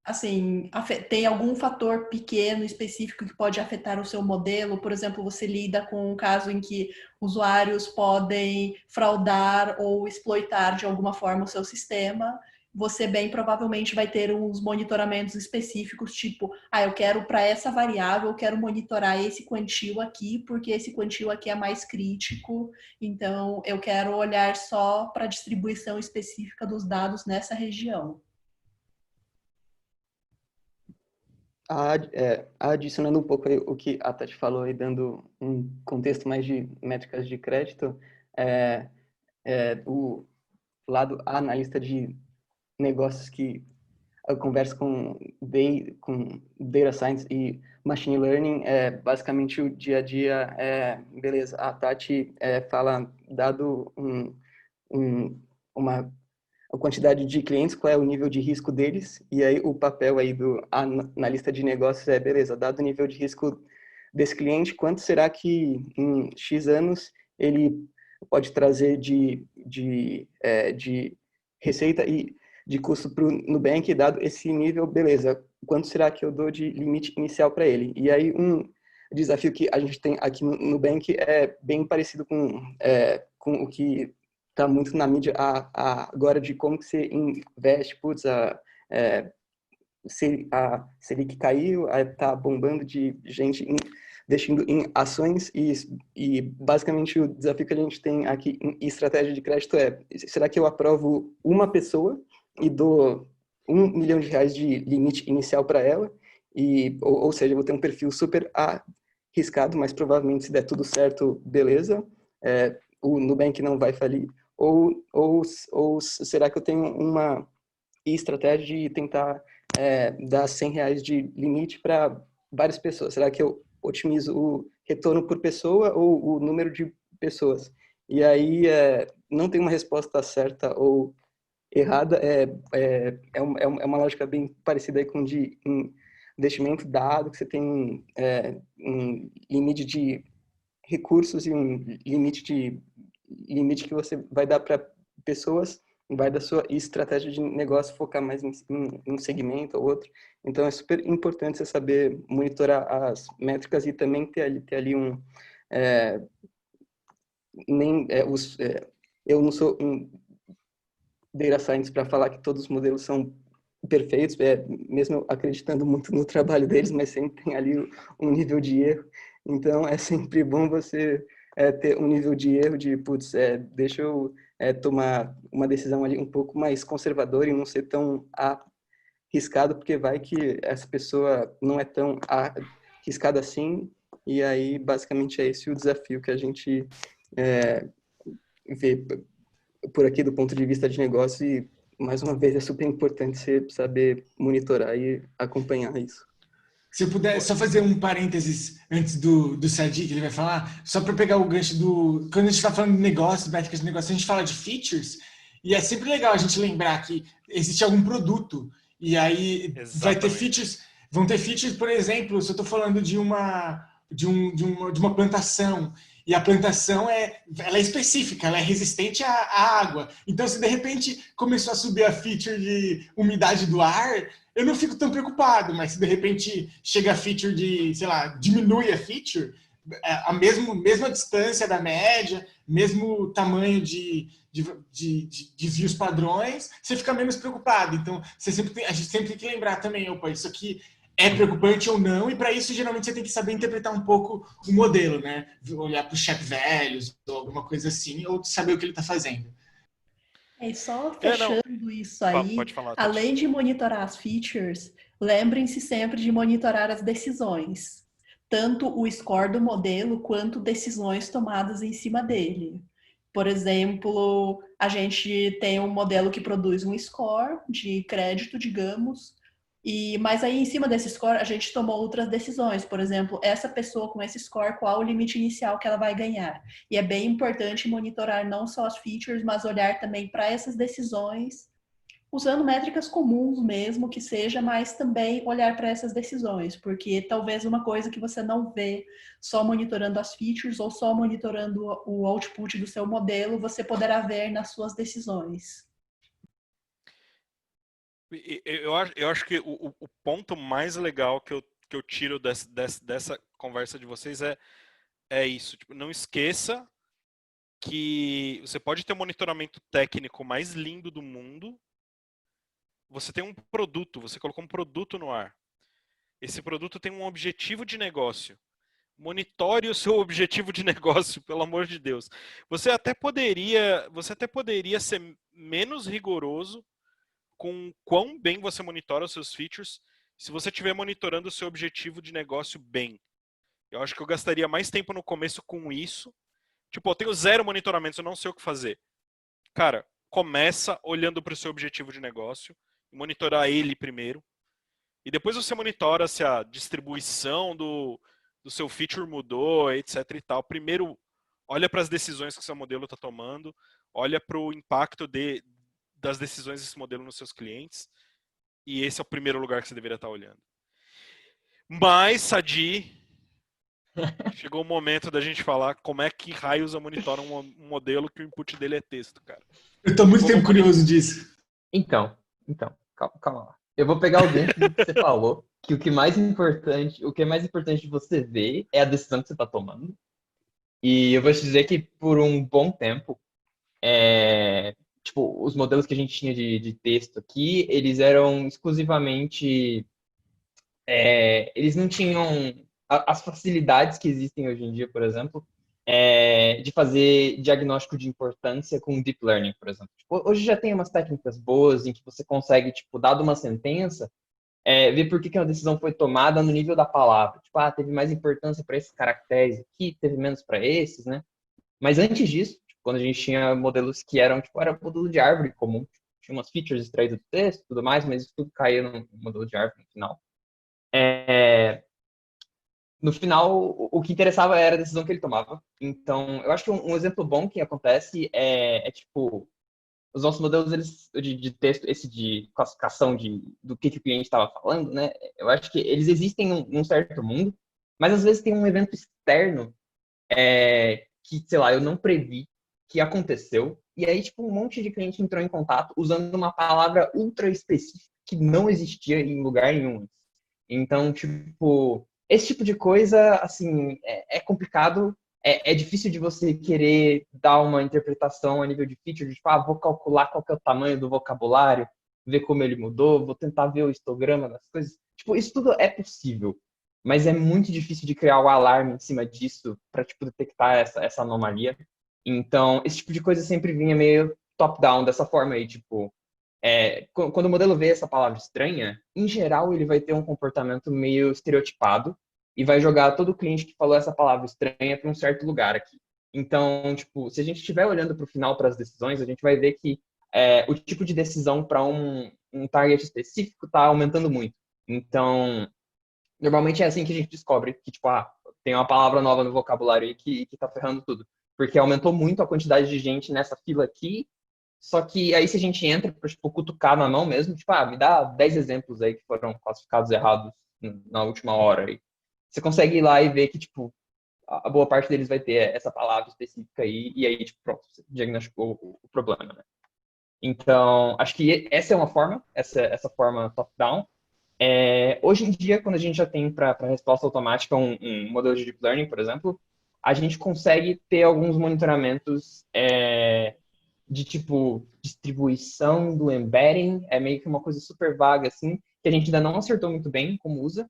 assim, tem algum fator pequeno específico que pode afetar o seu modelo. Por exemplo, você lida com um caso em que usuários podem fraudar ou exploitar de alguma forma o seu sistema. Você bem provavelmente vai ter uns monitoramentos específicos, tipo, eu quero para essa variável, eu quero monitorar esse quantio aqui, porque esse quantio aqui é mais crítico, então eu quero olhar só para a distribuição específica dos dados nessa região. Adicionando um pouco aí o que a Tati falou e dando um contexto mais de métricas de crédito, o lado analista de negócios que eu converso com Data Science e Machine Learning, basicamente o dia a dia beleza, a Tati fala, dado uma a quantidade de clientes, qual é o nível de risco deles, e aí o papel aí do analista de negócios beleza, dado o nível de risco desse cliente, quanto será que em X anos ele pode trazer de receita e de custo para o Nubank, dado esse nível, beleza, quanto será que eu dou de limite inicial para ele? E aí um desafio que a gente tem aqui no Nubank é bem parecido com o que está muito na mídia agora, de como que você investe, a Selic caiu, está bombando de gente investindo em ações e basicamente o desafio que a gente tem aqui em estratégia de crédito será que eu aprovo uma pessoa e dou R$1 milhão de limite inicial para ela, ou seja, eu vou ter um perfil super arriscado, mas provavelmente se der tudo certo, beleza, o Nubank não vai falir, ou será que eu tenho uma estratégia de tentar dar R$ 100 de limite para várias pessoas? Será que eu otimizo o retorno por pessoa ou o número de pessoas? E aí não tem uma resposta certa ou errada. É uma lógica bem parecida aí com de investimento dado, que você tem um limite de recursos e um limite que você vai dar para pessoas, vai da sua estratégia de negócio focar mais em um segmento ou outro. Então é super importante você saber monitorar as métricas e também ter ali eu não sou um data science para falar que todos os modelos são perfeitos, mesmo eu acreditando muito no trabalho deles, mas sempre tem ali um nível de erro. Então é sempre bom você ter um nível de erro de, putz, deixa eu tomar uma decisão ali um pouco mais conservadora e não ser tão arriscado, porque vai que essa pessoa não é tão arriscada assim, e aí basicamente é esse o desafio que a gente vê por aqui do ponto de vista de negócio. E mais uma vez é super importante você saber monitorar e acompanhar isso. Se eu puder só fazer um parênteses antes do Sadi, que ele vai falar, só para pegar o gancho do... Quando a gente está falando de negócio, métricas de negócio, a gente fala de features, e é sempre legal a gente lembrar que existe algum produto, e aí vai ter features, vão ter features, por exemplo, se eu estou falando de uma plantação, e a plantação ela é específica, ela é resistente à água. Então, se de repente começou a subir a feature de umidade do ar, eu não fico tão preocupado, mas se de repente chega a feature de, sei lá, diminui a feature, a mesma distância da média, mesmo tamanho de views padrões, você fica menos preocupado. Então, a gente sempre tem que lembrar também, opa, isso aqui é preocupante ou não, e para isso geralmente você tem que saber interpretar um pouco o modelo, né? Olhar para os Shape Values ou alguma coisa assim, ou saber o que ele está fazendo. E só fechando isso aí, pode falar, além de monitorar as features, lembrem-se sempre de monitorar as decisões, tanto o score do modelo quanto decisões tomadas em cima dele. Por exemplo, a gente tem um modelo que produz um score de crédito, digamos, mas aí em cima desse score a gente tomou outras decisões. Por exemplo, essa pessoa com esse score, qual o limite inicial que ela vai ganhar? E é bem importante monitorar não só as features, mas olhar também para essas decisões, usando métricas comuns mesmo que seja, mas também olhar para essas decisões, porque talvez uma coisa que você não vê só monitorando as features ou só monitorando o output do seu modelo, você poderá ver nas suas decisões. Eu acho que o ponto mais legal que eu tiro dessa conversa de vocês é isso. Tipo, não esqueça que você pode ter o monitoramento técnico mais lindo do mundo. Você tem um produto, você colocou um produto no ar. Esse produto tem um objetivo de negócio. Monitore o seu objetivo de negócio, pelo amor de Deus. Você até poderia ser menos rigoroso com quão bem você monitora os seus features se você estiver monitorando o seu objetivo de negócio bem. Eu acho que eu gastaria mais tempo no começo com isso. Tipo, eu tenho 0 monitoramentos, eu não sei o que fazer. Cara, começa olhando para o seu objetivo de negócio, monitorar ele primeiro, e depois você monitora se a distribuição do seu feature mudou, etc e tal. Primeiro, olha para as decisões que o seu modelo está tomando, olha para o impacto das decisões desse modelo nos seus clientes, e esse é o primeiro lugar que você deveria estar olhando. Mas, Sadi, chegou o momento da gente falar como é que raios eu monitoro um modelo que o input dele é texto, cara. Eu estou muito tempo curioso disso. Então, calma lá. Eu vou pegar o gancho que você falou, que o que é mais importante de você ver é a decisão que você está tomando. E eu vou te dizer que por um bom tempo, tipo, os modelos que a gente tinha de texto aqui, eles eram exclusivamente... eles não tinham as facilidades que existem hoje em dia, por exemplo, de fazer diagnóstico de importância com deep learning, por exemplo. Tipo, hoje já tem umas técnicas boas em que você consegue, tipo, dado uma sentença, ver por que uma decisão foi tomada no nível da palavra. Tipo, teve mais importância para esses caracteres aqui, teve menos para esses, né? Mas antes disso, tipo, quando a gente tinha modelos que eram, tipo, era modelo de árvore comum. tinha umas features extraídas do texto e tudo mais, mas isso tudo caía no modelo de árvore no final. No final, o que interessava era a decisão que ele tomava. Então, eu acho que um exemplo bom que acontece tipo, os nossos modelos de texto, esse de classificação do que o cliente estava falando, né? Eu acho que eles existem num certo mundo, mas às vezes tem um evento externo que, sei lá, eu não previ, que aconteceu, e aí, tipo, um monte de cliente entrou em contato usando uma palavra ultra específica que não existia em lugar nenhum. Então, tipo, esse tipo de coisa, assim, é complicado, é difícil de você querer dar uma interpretação a nível de feature, de, tipo, vou calcular qual que é o tamanho do vocabulário, ver como ele mudou, vou tentar ver o histograma das coisas. Tipo, isso tudo é possível, mas é muito difícil de criar o alarme em cima disso para, tipo, detectar essa anomalia. Então, esse tipo de coisa sempre vinha meio top-down, dessa forma aí, tipo, quando o modelo vê essa palavra estranha, em geral ele vai ter um comportamento meio estereotipado e vai jogar todo cliente que falou essa palavra estranha para um certo lugar aqui. Então, tipo, se a gente estiver olhando para o final, para as decisões, a gente vai ver que o tipo de decisão para um target específico está aumentando muito. Então, normalmente é assim que a gente descobre que, tipo, tem uma palavra nova no vocabulário aí que tá ferrando tudo. Porque aumentou muito a quantidade de gente nessa fila aqui, só que aí se a gente entra para, tipo, cutucar na mão mesmo, tipo, me dá 10 exemplos aí que foram classificados errados na última hora aí. Você consegue ir lá e ver que, tipo, a boa parte deles vai ter essa palavra específica aí, e aí, tipo, pronto, você diagnosticou o problema, né? Então, acho que essa é uma forma, essa forma top-down. Hoje em dia, quando a gente já tem para resposta automática um modelo de deep learning, por exemplo, a gente consegue ter alguns monitoramentos de tipo distribuição do embedding, é meio que uma coisa super vaga assim, que a gente ainda não acertou muito bem como usa.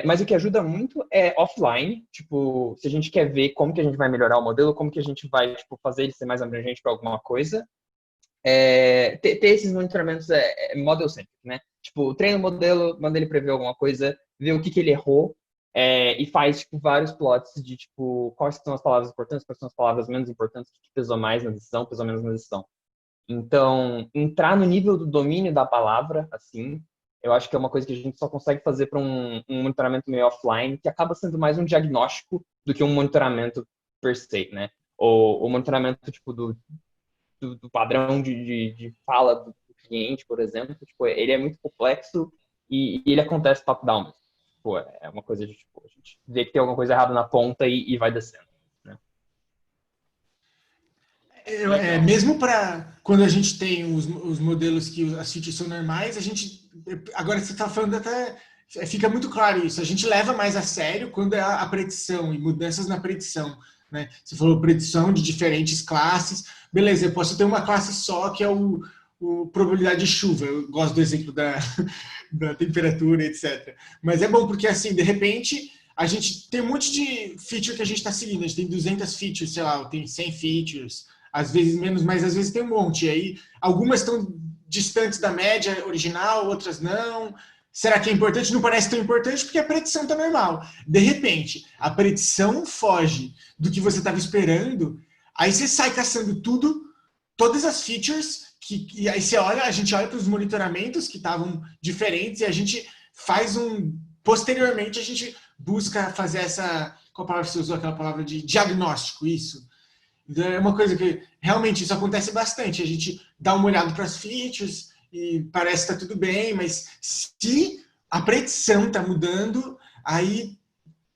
Mas o que ajuda muito é offline, tipo, se a gente quer ver como que a gente vai melhorar o modelo, como que a gente vai, tipo, fazer ele ser mais abrangente para alguma coisa, ter esses monitoramentos model-centric, né? Tipo, treina o modelo, manda ele prever alguma coisa, vê o que ele errou, e faz, tipo, vários plots de, tipo, quais são as palavras importantes, quais são as palavras menos importantes, o que pesou mais na decisão, pesou menos na decisão. Então, entrar no nível do domínio da palavra, assim, eu acho que é uma coisa que a gente só consegue fazer para um monitoramento meio offline, que acaba sendo mais um diagnóstico do que um monitoramento per se, né? O monitoramento, tipo, do padrão de fala do cliente, por exemplo, tipo, ele é muito complexo e ele acontece top-down mesmo. Tipo, é uma coisa de, tipo, a gente vê que tem alguma coisa errada na ponta e vai descendo. Né? Mesmo para quando a gente tem os modelos que as features são normais, a gente, agora você está falando até, fica muito claro isso, a gente leva mais a sério quando é a predição e mudanças na predição. Né? Você falou predição de diferentes classes, beleza, eu posso ter uma classe só que é o probabilidade de chuva, eu gosto do exemplo da temperatura, etc. Mas é bom porque assim, de repente, a gente tem um monte de feature que a gente está seguindo, a gente tem 200 features, sei lá, tem 100 features, às vezes menos, mas às vezes tem um monte. E aí, algumas estão distantes da média original, outras não. Será que é importante? Não parece tão importante porque a predição está normal. De repente, a predição foge do que você estava esperando, aí você sai caçando tudo, todas as features, e aí a gente olha para os monitoramentos que estavam diferentes e a gente faz posteriormente a gente busca fazer qual palavra você usou? Aquela palavra de diagnóstico, isso. Então, é uma coisa que realmente isso acontece bastante. A gente dá uma olhada para as features e parece que está tudo bem, mas se a predição está mudando, aí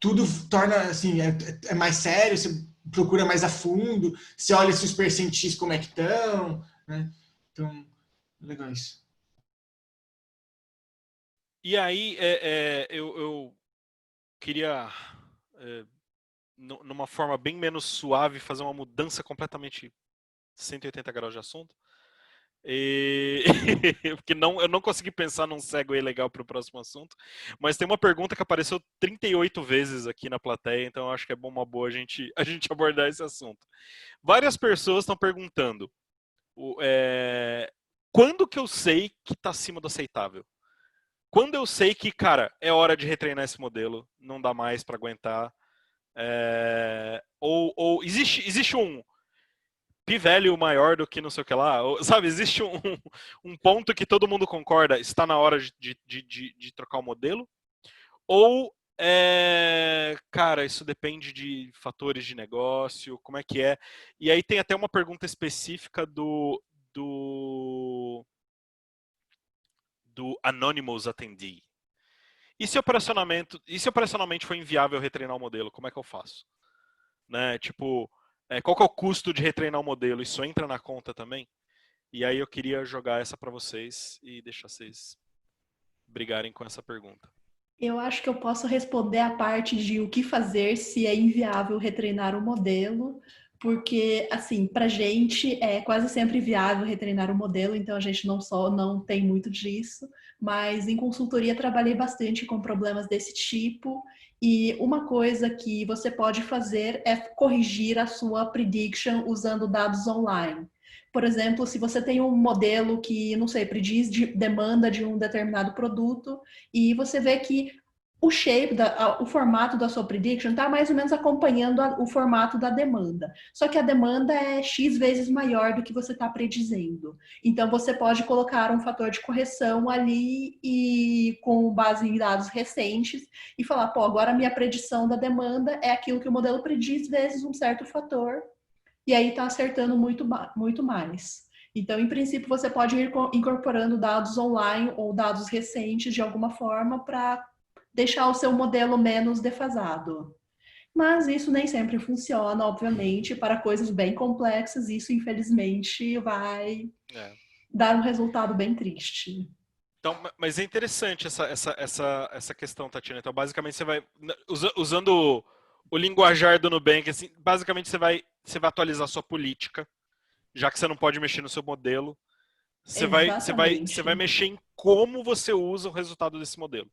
tudo torna assim, é mais sério, você procura mais a fundo, você olha se os percentis como é que estão, né? Então, legal isso. E aí, eu queria, numa forma bem menos suave, fazer uma mudança completamente 180 graus de assunto. Porque eu não consegui pensar num segue legal para o próximo assunto. Mas tem uma pergunta que apareceu 38 vezes aqui na plateia, então eu acho que é uma boa a gente abordar esse assunto. Várias pessoas estão perguntando quando que eu sei que está acima do aceitável? Quando eu sei que, cara, é hora de retreinar esse modelo, não dá mais para aguentar. Ou existe p-value maior do que não sei o que lá. Sabe, existe um ponto que todo mundo concorda, está na hora de trocar o modelo? Ou, cara, isso depende de fatores de negócio, como é que é? E aí tem até uma pergunta específica do Anonymous Attendee. E se operacionalmente foi inviável retreinar o modelo, como é que eu faço? Né? Tipo, qual que é o custo de retreinar o modelo? Isso entra na conta também? E aí eu queria jogar essa para vocês e deixar vocês brigarem com essa pergunta. Eu acho que eu posso responder a parte de o que fazer se é inviável retreinar o modelo, porque, assim, para a gente é quase sempre viável retreinar o modelo, então a gente não tem muito disso, mas em consultoria trabalhei bastante com problemas desse tipo, e uma coisa que você pode fazer é corrigir a sua prediction usando dados online. Por exemplo, se você tem um modelo que, não sei, prediz demanda de um determinado produto, e você vê que o shape, o formato da sua prediction está mais ou menos acompanhando o formato da demanda. Só que a demanda é X vezes maior do que você está predizendo. Então, você pode colocar um fator de correção ali e com base em dados recentes e falar, pô, agora a minha predição da demanda é aquilo que o modelo prediz vezes um certo fator. E aí está acertando muito mais. Então, em princípio, você pode ir incorporando dados online ou dados recentes de alguma forma para deixar o seu modelo menos defasado. Mas isso nem sempre funciona, obviamente, para coisas bem complexas, isso infelizmente vai dar um resultado bem triste. Então, mas é interessante essa questão, Tatiana. Então, basicamente, você vai, usando o linguajar do Nubank, assim, basicamente você vai atualizar sua política, já que você não pode mexer no seu modelo. Você vai mexer em como você usa o resultado desse modelo.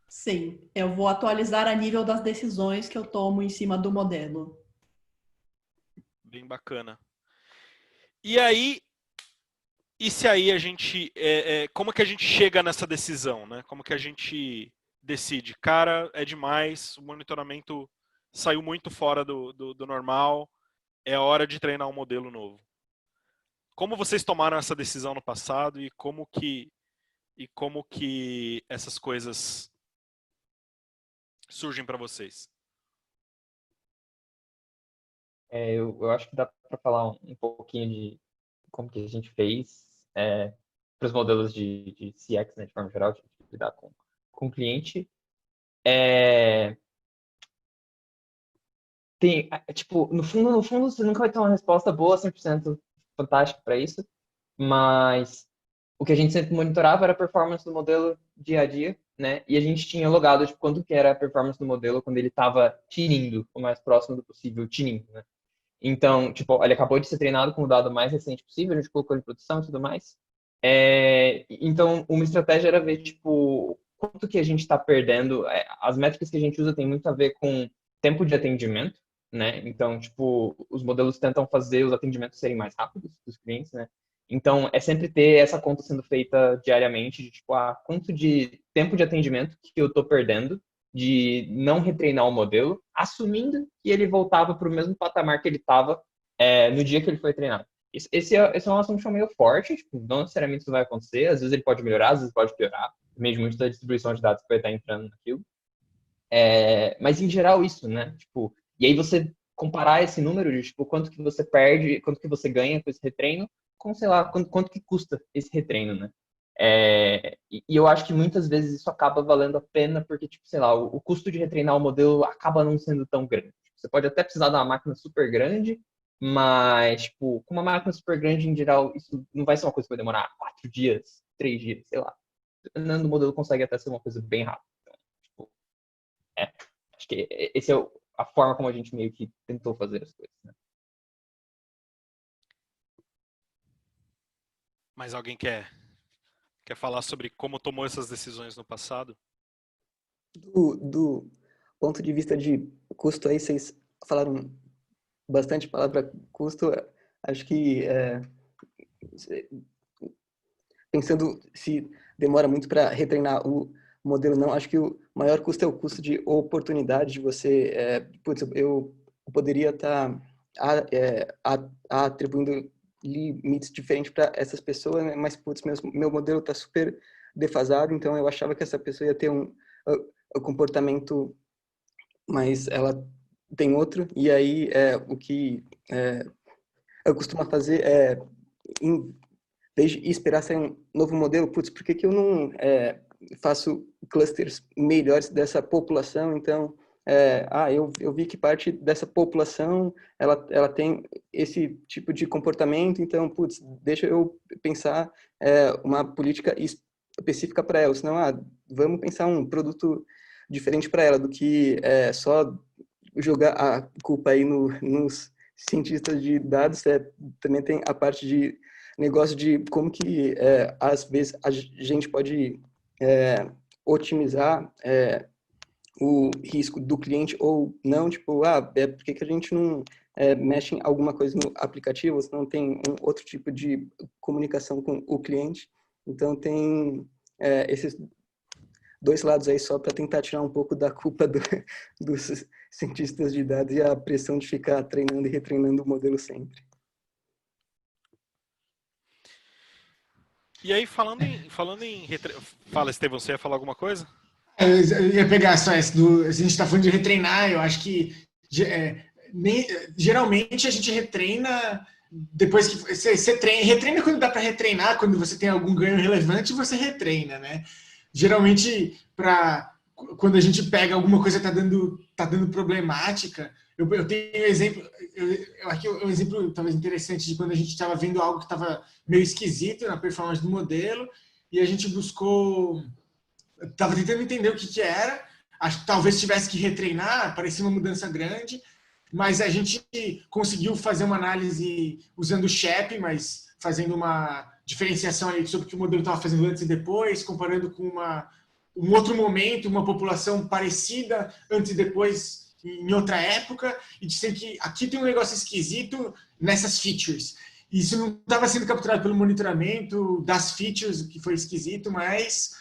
Sim, eu vou atualizar a nível das decisões que eu tomo em cima do modelo. Bem bacana. E se aí a gente... como que a gente chega nessa decisão, né? Como que a gente decide? Cara, é demais, o monitoramento saiu muito fora do normal, é hora de treinar um modelo novo. Como vocês tomaram essa decisão no passado e como que essas coisas surgem para vocês? Eu acho que dá para falar um pouquinho de como que a gente fez para os modelos de CX, né, de forma geral, de lidar com o cliente. Tipo, no fundo, você nunca vai ter uma resposta boa, 100% fantástica para isso, mas o que a gente sempre monitorava era a performance do modelo dia a dia, né? E a gente tinha logado tipo, quanto que era a performance do modelo quando ele estava tinindo, o mais próximo do possível tinindo, né? Então, tipo, ele acabou de ser treinado com o dado mais recente possível, a gente colocou ele em produção e tudo mais. Então, uma estratégia era ver, tipo, quanto que a gente está perdendo. As métricas que a gente usa tem muito a ver com tempo de atendimento, né? Então, tipo, os modelos tentam fazer os atendimentos serem mais rápidos dos clientes, né? Então, é sempre ter essa conta sendo feita diariamente, de tipo, quanto de tempo de atendimento que eu estou perdendo de não retreinar o modelo, assumindo que ele voltava para o mesmo patamar que ele estava no dia que ele foi treinado. Esse é um assunto meio forte, tipo, não necessariamente isso vai acontecer, às vezes ele pode melhorar, às vezes pode piorar, depende muito da distribuição de dados que vai estar entrando naquilo. Mas em geral isso, né? Tipo, e aí você comparar esse número de tipo, quanto que você perde, quanto que você ganha com esse retreino, com, sei lá, quanto que custa esse retreino, né? E eu acho que muitas vezes isso acaba valendo a pena porque, tipo, sei lá, o custo de retreinar o modelo acaba não sendo tão grande. Você pode até precisar de uma máquina super grande, mas, tipo, com uma máquina super grande, em geral, isso não vai ser uma coisa que vai demorar 4 dias, 3 dias, sei lá. Dependendo do modelo, consegue até ser uma coisa bem rápida. Então, tipo, acho que essa é a forma como a gente meio que tentou fazer as coisas, né? Mas alguém quer falar sobre como tomou essas decisões no passado? Do ponto de vista de custo aí, vocês falaram bastante palavra custo. Acho que pensando se demora muito para retreinar o modelo, não. Acho que o maior custo é o custo de oportunidade de você. Putz, eu poderia estar atribuindo limites diferentes para essas pessoas, né? Mas, putz, meu modelo está super defasado, então eu achava que essa pessoa ia ter um comportamento, mas ela tem outro, e aí o que eu costumo fazer em vez de esperar sair um novo modelo, putz, por que que eu não faço clusters melhores dessa população? Então, eu vi que parte dessa população, ela tem esse tipo de comportamento, então, putz, deixa eu pensar uma política específica para ela, senão, vamos pensar um produto diferente para ela, do que só jogar a culpa aí nos cientistas de dados. Também tem a parte de negócio de como que às vezes a gente pode otimizar o risco do cliente ou não, tipo, por que que a gente não mexe em alguma coisa no aplicativo, se não tem um outro tipo de comunicação com o cliente. Então tem esses dois lados aí só para tentar tirar um pouco da culpa dos cientistas de dados e a pressão de ficar treinando e retreinando o modelo sempre. E aí, Fala, Estevão, você ia falar alguma coisa? Eu ia pegar só essa a gente está falando de retreinar, eu acho que geralmente a gente retreina depois que você retrena quando dá para retreinar, quando você tem algum ganho relevante, você retreina, né? Geralmente, quando a gente pega alguma coisa que tá dando problemática, eu tenho um exemplo, aqui um exemplo talvez interessante de quando a gente estava vendo algo que estava meio esquisito na performance do modelo, e a gente estava tentando entender o que era, acho que talvez tivesse que retreinar, parecia uma mudança grande, mas a gente conseguiu fazer uma análise usando o SHAP, mas fazendo uma diferenciação aí sobre o que o modelo estava fazendo antes e depois, comparando com um outro momento, uma população parecida antes e depois em outra época, e dizendo que aqui tem um negócio esquisito nessas features. Isso não estava sendo capturado pelo monitoramento das features, o que foi esquisito, mas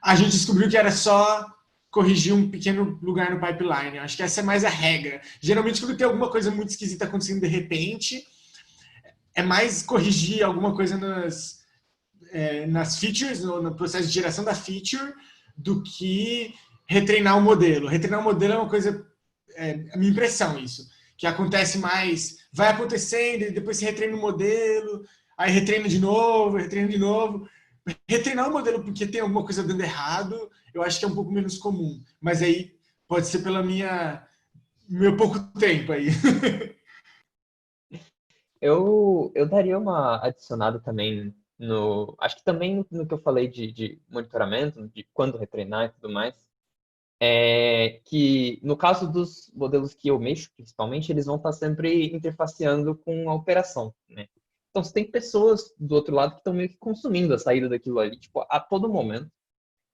a gente descobriu que era só corrigir um pequeno lugar no pipeline. Eu acho que essa é mais a regra. Geralmente, quando tem alguma coisa muito esquisita acontecendo de repente, é mais corrigir alguma coisa nas features, no processo de geração da feature, do que retreinar o modelo. Retreinar o modelo é uma coisa, a minha impressão isso, que acontece mais, vai acontecendo, e depois se retreina o modelo, aí retreina de novo, retreina de novo. Retreinar o modelo porque tem alguma coisa dando errado, eu acho que é um pouco menos comum. Mas aí pode ser pela meu pouco tempo aí. Eu daria uma adicionada também acho que também no que eu falei de monitoramento, de quando retreinar e tudo mais, que no caso dos modelos que eu mexo, principalmente, eles vão estar sempre interfaceando com a operação, né? Então, você tem pessoas do outro lado que estão meio que consumindo a saída daquilo ali, tipo, a todo momento.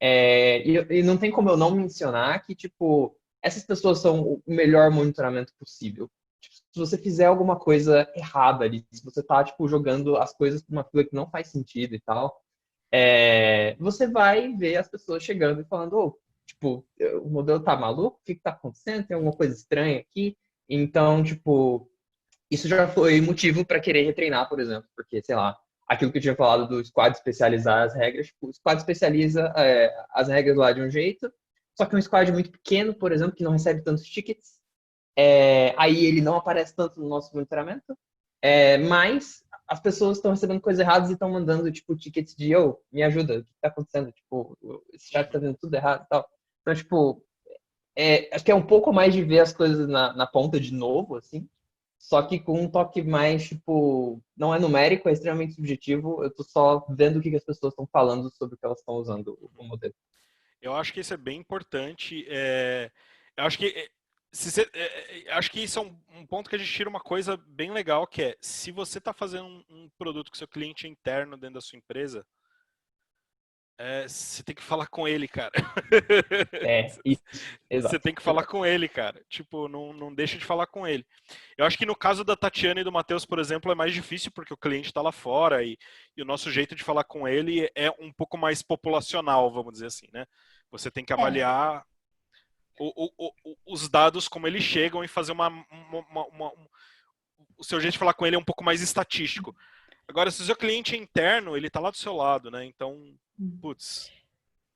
E não tem como eu não mencionar que, tipo, essas pessoas são o melhor monitoramento possível. Tipo, se você fizer alguma coisa errada ali, se você tá, tipo, jogando as coisas para uma fila que não faz sentido e tal, você vai ver as pessoas chegando e falando, tipo, o modelo tá maluco? O que que tá acontecendo? Tem alguma coisa estranha aqui? Então, tipo, isso já foi motivo para querer retreinar, por exemplo, porque, sei lá, aquilo que eu tinha falado do squad especializar as regras, tipo, o squad especializa as regras lá de um jeito, só que um squad muito pequeno, por exemplo, que não recebe tantos tickets, aí ele não aparece tanto no nosso monitoramento, mas as pessoas estão recebendo coisas erradas e estão mandando, tipo, tickets de, me ajuda, o que está acontecendo? Tipo, esse chat está vendo tudo errado e tal. Então, tipo, acho que é um pouco mais de ver as coisas na ponta de novo, assim, só que com um toque mais, tipo, não é numérico, é extremamente subjetivo. Eu tô só vendo o que as pessoas estão falando sobre o que elas estão usando o modelo. Eu acho que isso é bem importante. Eu acho que acho que isso é um ponto que a gente tira uma coisa bem legal, que é, se você está fazendo um produto com seu cliente interno dentro da sua empresa, você tem que falar com ele, cara. Isso, Você exato. tem que falar com ele, cara. Tipo, não deixa de falar com ele. Eu acho que no caso da Tatiana e do Matheus, por exemplo, é mais difícil porque o cliente está lá fora e o nosso jeito de falar com ele é um pouco mais populacional, vamos dizer assim, né? Você tem que avaliar os dados como eles chegam e fazer o seu jeito de falar com ele é um pouco mais estatístico. Agora, se o seu cliente é interno, ele está lá do seu lado, né? Então, putz.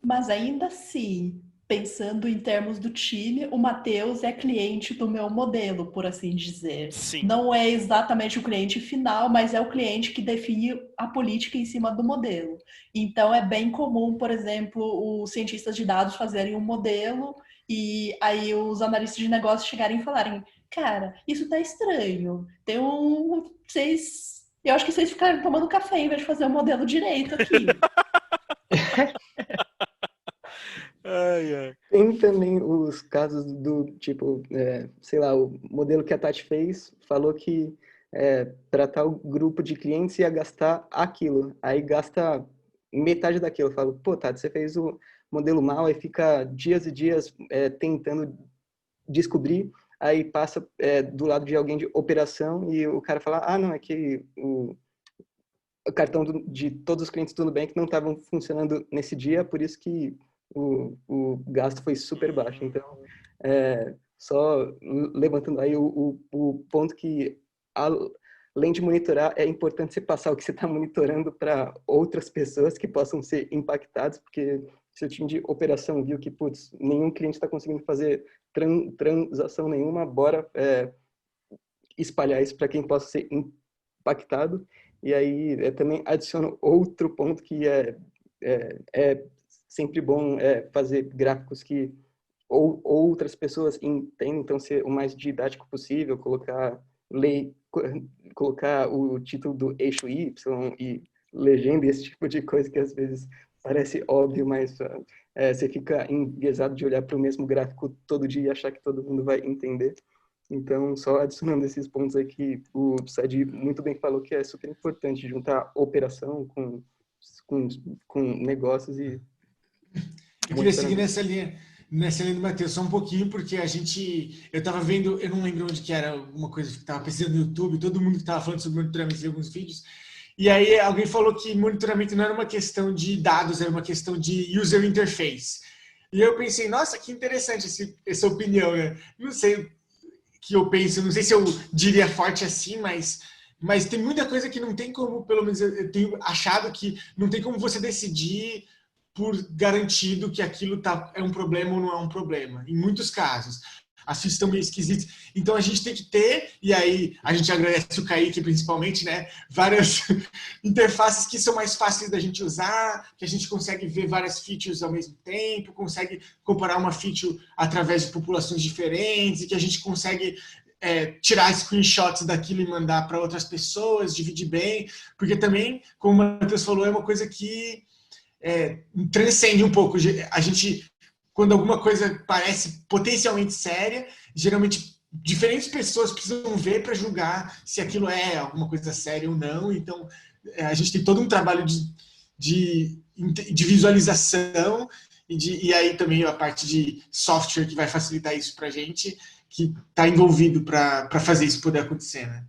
Mas ainda assim, pensando em termos do time, o Matheus é cliente do meu modelo, por assim dizer. Sim. Não é exatamente o cliente final, mas é o cliente que define a política em cima do modelo. Então, é bem comum, por exemplo, os cientistas de dados fazerem um modelo e aí os analistas de negócios chegarem e falarem: cara, isso tá estranho. Tem eu acho que vocês ficaram tomando café em vez de fazer o modelo direito aqui. Ai, ai. Tem também os casos do tipo, sei lá, o modelo que a Tati fez falou que para tal grupo de clientes ia gastar aquilo. Aí gasta metade daquilo. Eu falo, pô, Tati, você fez o modelo mal, aí fica dias e dias tentando descobrir, aí passa do lado de alguém de operação e o cara fala, ah, não, é que o cartão de todos os clientes do Nubank não estavam funcionando nesse dia, por isso que o gasto foi super baixo. Então, só levantando aí o ponto que, além de monitorar, é importante você passar o que você está monitorando para outras pessoas que possam ser impactadas, porque se o time de operação viu que, putz, nenhum cliente está conseguindo fazer transação nenhuma, bora espalhar isso para quem possa ser impactado. E aí também adiciono outro ponto que é sempre bom fazer gráficos que outras pessoas entendem, então ser o mais didático possível, colocar o título do eixo Y e legenda, esse tipo de coisa que às vezes parece óbvio, mas você fica enviesado de olhar para o mesmo gráfico todo dia e achar que todo mundo vai entender. Então, só adicionando esses pontos aí que o Sadi muito bem falou, que é super importante juntar operação com negócios e... Eu queria seguir nessa linha do Matheus só um pouquinho, porque eu estava vendo, eu não lembro onde que era, alguma coisa que estava pesquisando no YouTube, todo mundo que estava falando sobre monitoramento em alguns vídeos, e aí alguém falou que monitoramento não era uma questão de dados, era uma questão de user interface. E eu pensei, nossa, que interessante essa opinião, né? Não sei o que eu penso, não sei se eu diria forte assim, mas tem muita coisa que não tem como, pelo menos eu tenho achado que não tem como você decidir por garantido que aquilo é um problema ou não é um problema, em muitos casos. As fichas estão meio esquisitas. Então a gente tem que ter, e aí a gente agradece o Kaique principalmente, né? Várias interfaces que são mais fáceis da gente usar, que a gente consegue ver várias features ao mesmo tempo, consegue comparar uma feature através de populações diferentes, e que a gente consegue tirar screenshots daquilo e mandar para outras pessoas, dividir bem, porque também, como o Matheus falou, é uma coisa que transcende um pouco. A gente, quando alguma coisa parece potencialmente séria, geralmente diferentes pessoas precisam ver para julgar se aquilo é alguma coisa séria ou não. Então, a gente tem todo um trabalho de visualização e aí também a parte de software que vai facilitar isso para a gente, que está envolvido para fazer isso poder acontecer, né?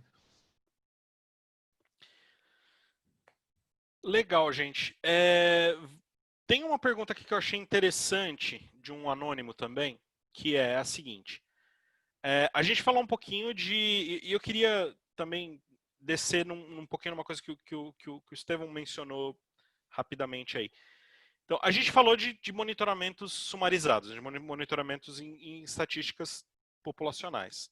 Legal, gente. Tem uma pergunta aqui que eu achei interessante, de um anônimo também, que é a seguinte. A gente falou um pouquinho e eu queria também descer um pouquinho numa coisa que o Estevão mencionou rapidamente aí. Então, a gente falou de monitoramentos sumarizados, de monitoramentos em estatísticas populacionais.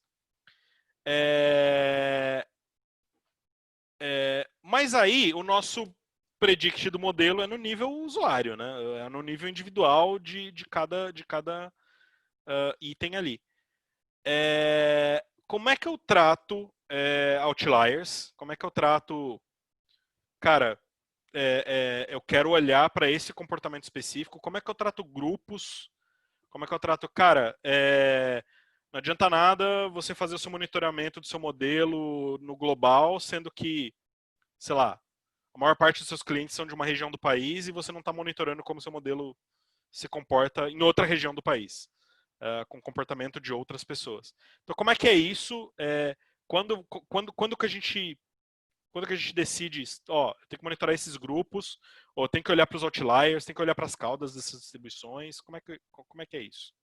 Mas aí, o nosso predict do modelo é no nível usuário, né? É no nível individual de cada item ali. Como é que eu trato outliers? Como é que eu trato... Cara, eu quero olhar para esse comportamento específico. Como é que eu trato grupos? Como é que eu trato... Cara, não adianta nada você fazer o seu monitoramento do seu modelo no global, sendo que, sei lá, a maior parte dos seus clientes são de uma região do país e você não está monitorando como o seu modelo se comporta em outra região do país, com o comportamento de outras pessoas. Então, como é que é isso? Quando que a gente decide, tem que monitorar esses grupos, ou tem que olhar para os outliers, tem que olhar para as caudas dessas distribuições? Como é que é isso?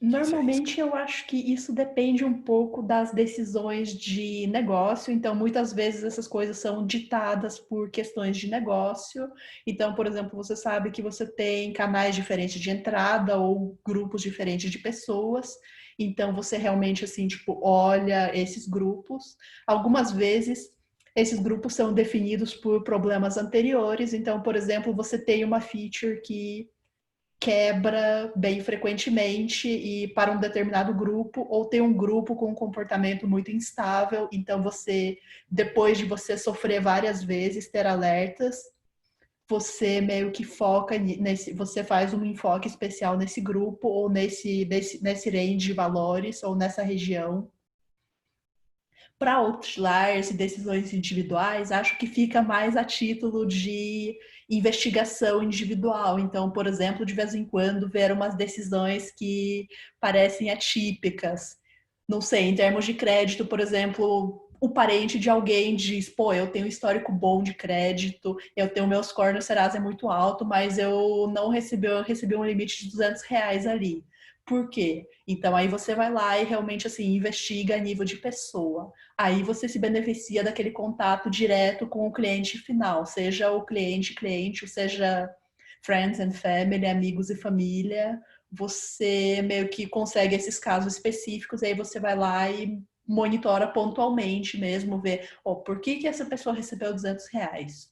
Normalmente eu acho que isso depende um pouco das decisões de negócio, então muitas vezes essas coisas são ditadas por questões de negócio. Então, por exemplo, você sabe que você tem canais diferentes de entrada ou grupos diferentes de pessoas, então você realmente assim, tipo, olha esses grupos. Algumas vezes esses grupos são definidos por problemas anteriores, então, por exemplo, você tem uma feature que quebra bem frequentemente e para um determinado grupo, ou tem um grupo com um comportamento muito instável, então você, depois de você sofrer várias vezes, ter alertas, você meio que foca nesse, você faz um enfoque especial nesse grupo, ou nesse range de valores, ou nessa região. Para outliers e decisões individuais, acho que fica mais a título de investigação individual. Então, por exemplo, de vez em quando ver umas decisões que parecem atípicas. Não sei, em termos de crédito, por exemplo, o parente de alguém diz, pô, eu tenho um histórico bom de crédito, eu tenho meu score no Serasa é muito alto, mas eu não recebi, eu recebi um limite de R$ 200 ali. Por quê? Então aí você vai lá e realmente assim investiga a nível de pessoa. Aí você se beneficia daquele contato direto com o cliente final, seja o cliente, ou seja friends and family, amigos e família. Você meio que consegue esses casos específicos, aí você vai lá e monitora pontualmente mesmo, ver, oh, por que essa pessoa recebeu R$ 200?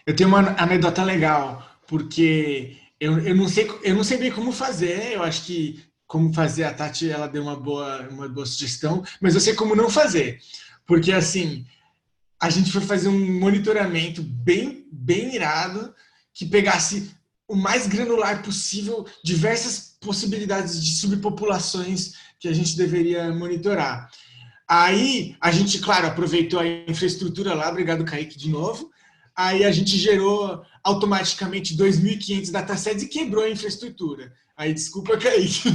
Eu tenho uma anedota legal, porque eu não sei bem como fazer, eu acho que como fazer, a Tati ela deu uma boa sugestão, mas eu sei como não fazer. Porque assim, a gente foi fazer um monitoramento bem irado, que pegasse o mais granular possível diversas possibilidades de subpopulações que a gente deveria monitorar. Aí a gente, claro, aproveitou a infraestrutura lá, obrigado, Kaique, de novo. Aí a gente gerou automaticamente 2.500 datasets e quebrou a infraestrutura. Aí, desculpa, Kaique.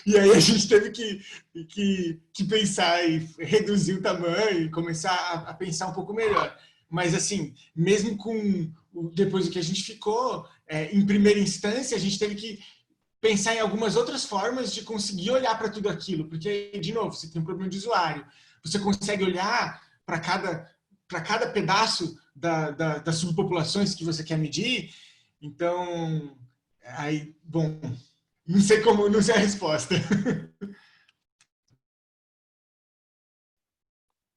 E aí a gente teve que pensar e reduzir o tamanho e começar a pensar um pouco melhor. Mas, assim, mesmo com depois do que a gente ficou, em primeira instância, a gente teve que pensar em algumas outras formas de conseguir olhar para tudo aquilo, porque, de novo, você tem um problema de usuário, você consegue olhar para cada pedaço das subpopulações que você quer medir, então, aí, bom, não sei como, não sei a resposta.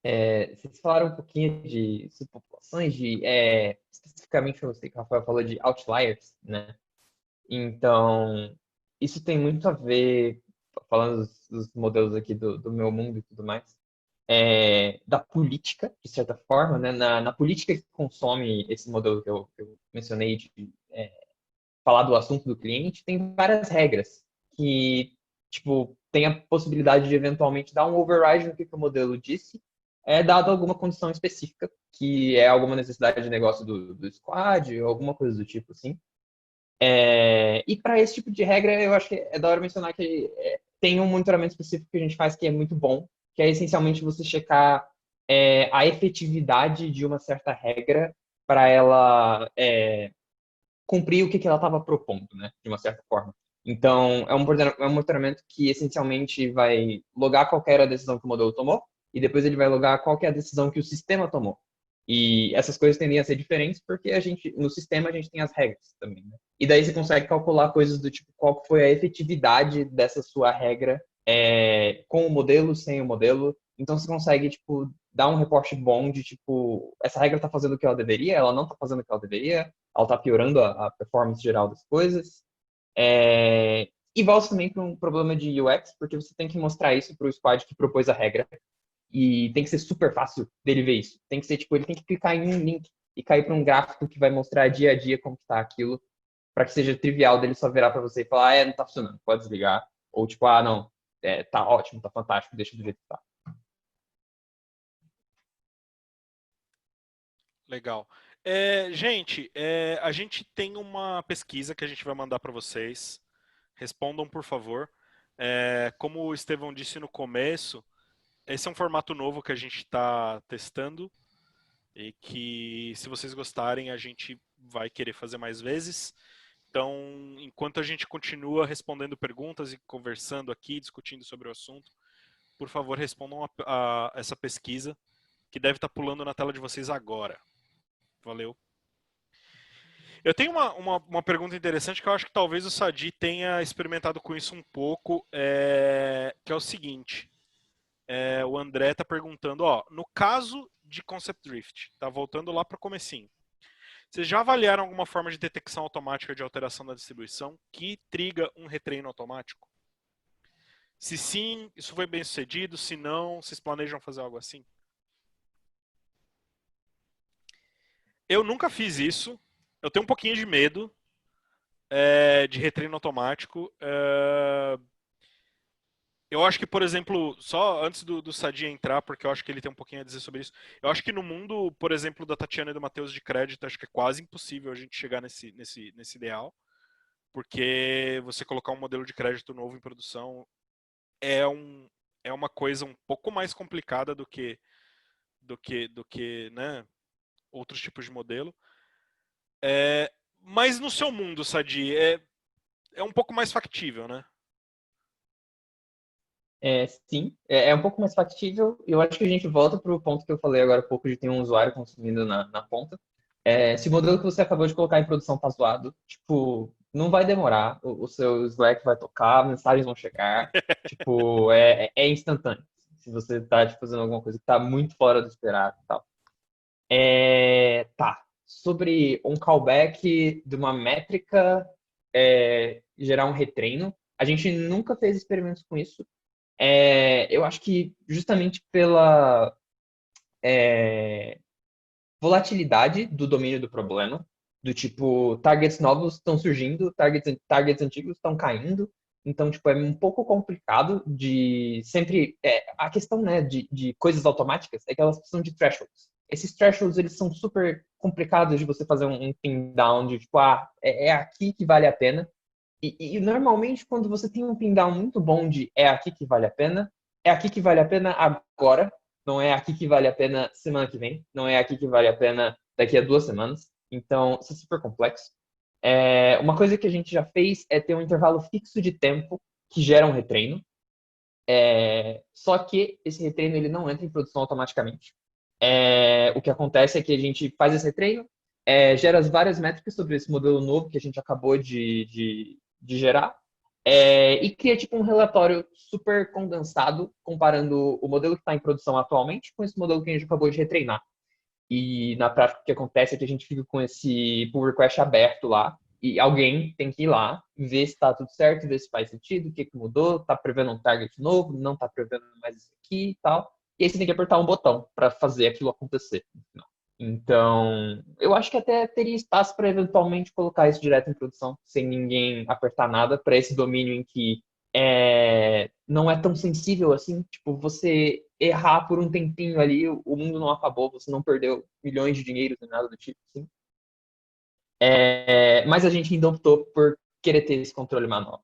Vocês falaram um pouquinho de subpopulações, especificamente, eu sei que o Rafael falou de outliers, né? Então, isso tem muito a ver, falando dos modelos aqui do meu mundo e tudo mais, da política, de certa forma, né? Na política que consome esse modelo que eu mencionei de falar do assunto do cliente, tem várias regras que, tipo, tem a possibilidade de eventualmente dar um override no que o modelo disse, dado alguma condição específica, que é alguma necessidade de negócio do squad, ou alguma coisa do tipo, assim. E para esse tipo de regra, eu acho que é da hora mencionar que tem um monitoramento específico que a gente faz que é muito bom, que é essencialmente você checar a efetividade de uma certa regra para ela cumprir o que ela estava propondo, né, de uma certa forma. Então, é um monitoramento que essencialmente vai logar qual era a decisão que o modelo tomou, e depois ele vai logar qual é a decisão que o sistema tomou. E essas coisas tendem a ser diferentes porque no sistema a gente tem as regras também, né? E daí você consegue calcular coisas do tipo qual foi a efetividade dessa sua regra com o modelo, sem o modelo. Então você consegue, tipo, dar um reporte bom de, tipo, essa regra está fazendo o que ela deveria, ela não está fazendo o que ela deveria, ela está piorando a performance geral das coisas. E volta também para um problema de UX, porque você tem que mostrar isso para o squad que propôs a regra. E tem que ser super fácil dele ver isso. Tem que ser, tipo, ele tem que clicar em um link e cair para um gráfico que vai mostrar dia a dia como está aquilo, para que seja trivial dele só virar para você e falar, não está funcionando, pode desligar. Ou tipo, não, tá ótimo, tá fantástico, deixa do jeito que tá. Legal. Gente, a gente tem uma pesquisa que a gente vai mandar para vocês. Respondam, por favor. Como o Estevão disse no começo, esse é um formato novo que a gente está testando e que, se vocês gostarem, a gente vai querer fazer mais vezes. Então, enquanto a gente continua respondendo perguntas e conversando aqui, discutindo sobre o assunto, por favor, respondam a essa pesquisa, que deve estar pulando na tela de vocês agora. Valeu. Eu tenho uma pergunta interessante que eu acho que talvez o Sadi tenha experimentado com isso um pouco, que é o seguinte. O André está perguntando, no caso de Concept Drift, tá voltando lá para o comecinho. Vocês já avaliaram alguma forma de detecção automática de alteração da distribuição que triga um retreino automático? Se sim, isso foi bem sucedido. Se não, vocês planejam fazer algo assim? Eu nunca fiz isso. Eu tenho um pouquinho de medo de retreino automático. Eu acho que, por exemplo, só antes do Sadi entrar, porque eu acho que ele tem um pouquinho a dizer sobre isso, eu acho que no mundo, por exemplo, da Tatiana e do Matheus de crédito, acho que é quase impossível a gente chegar nesse ideal, porque você colocar um modelo de crédito novo em produção é uma coisa um pouco mais complicada do que né, outros tipos de modelo. Mas no seu mundo, Sadi, é um pouco mais factível, né? Sim, é um pouco mais factível. Eu acho que a gente volta para o ponto que eu falei agora há pouco de ter um usuário consumindo na ponta. Se o modelo que você acabou de colocar em produção tá zoado, tipo, não vai demorar. O seu Slack vai tocar, mensagens vão chegar. Tipo, é instantâneo. Se você tá tipo, fazendo alguma coisa que tá muito fora do esperado e tal. Tá. Sobre um callback de uma métrica gerar um retreino. A gente nunca fez experimentos com isso. Eu acho que justamente pela volatilidade do domínio do problema, do tipo, targets novos estão surgindo, targets antigos estão caindo, então, tipo, é um pouco complicado de sempre... a questão, né, de coisas automáticas é que elas precisam de thresholds. Esses thresholds, eles são super complicados de você fazer um pin down de, tipo, é aqui que vale a pena. E normalmente, quando você tem um pin down muito bom de é aqui que vale a pena, é aqui que vale a pena agora, não é aqui que vale a pena semana que vem, não é aqui que vale a pena daqui a 2 semanas. Então, isso é super complexo. Uma coisa que a gente já fez é ter um intervalo fixo de tempo que gera um retreino. Só que esse retreino ele não entra em produção automaticamente. O que acontece é que a gente faz esse retreino, gera várias métricas sobre esse modelo novo que a gente acabou de gerar, e cria tipo um relatório super condensado comparando o modelo que está em produção atualmente com esse modelo que a gente acabou de retreinar. E na prática o que acontece é que a gente fica com esse pull request aberto lá e alguém tem que ir lá, ver se está tudo certo, ver se faz sentido, o que mudou, está prevendo um target novo, não está prevendo mais isso aqui e tal. E aí você tem que apertar um botão para fazer aquilo acontecer no final. Então, eu acho que até teria espaço para eventualmente colocar isso direto em produção, sem ninguém apertar nada, para esse domínio em que não é tão sensível assim. Tipo, você errar por um tempinho ali, o mundo não acabou, você não perdeu milhões de dinheiro nem nada do tipo. Assim. Mas a gente ainda optou por querer ter esse controle manual,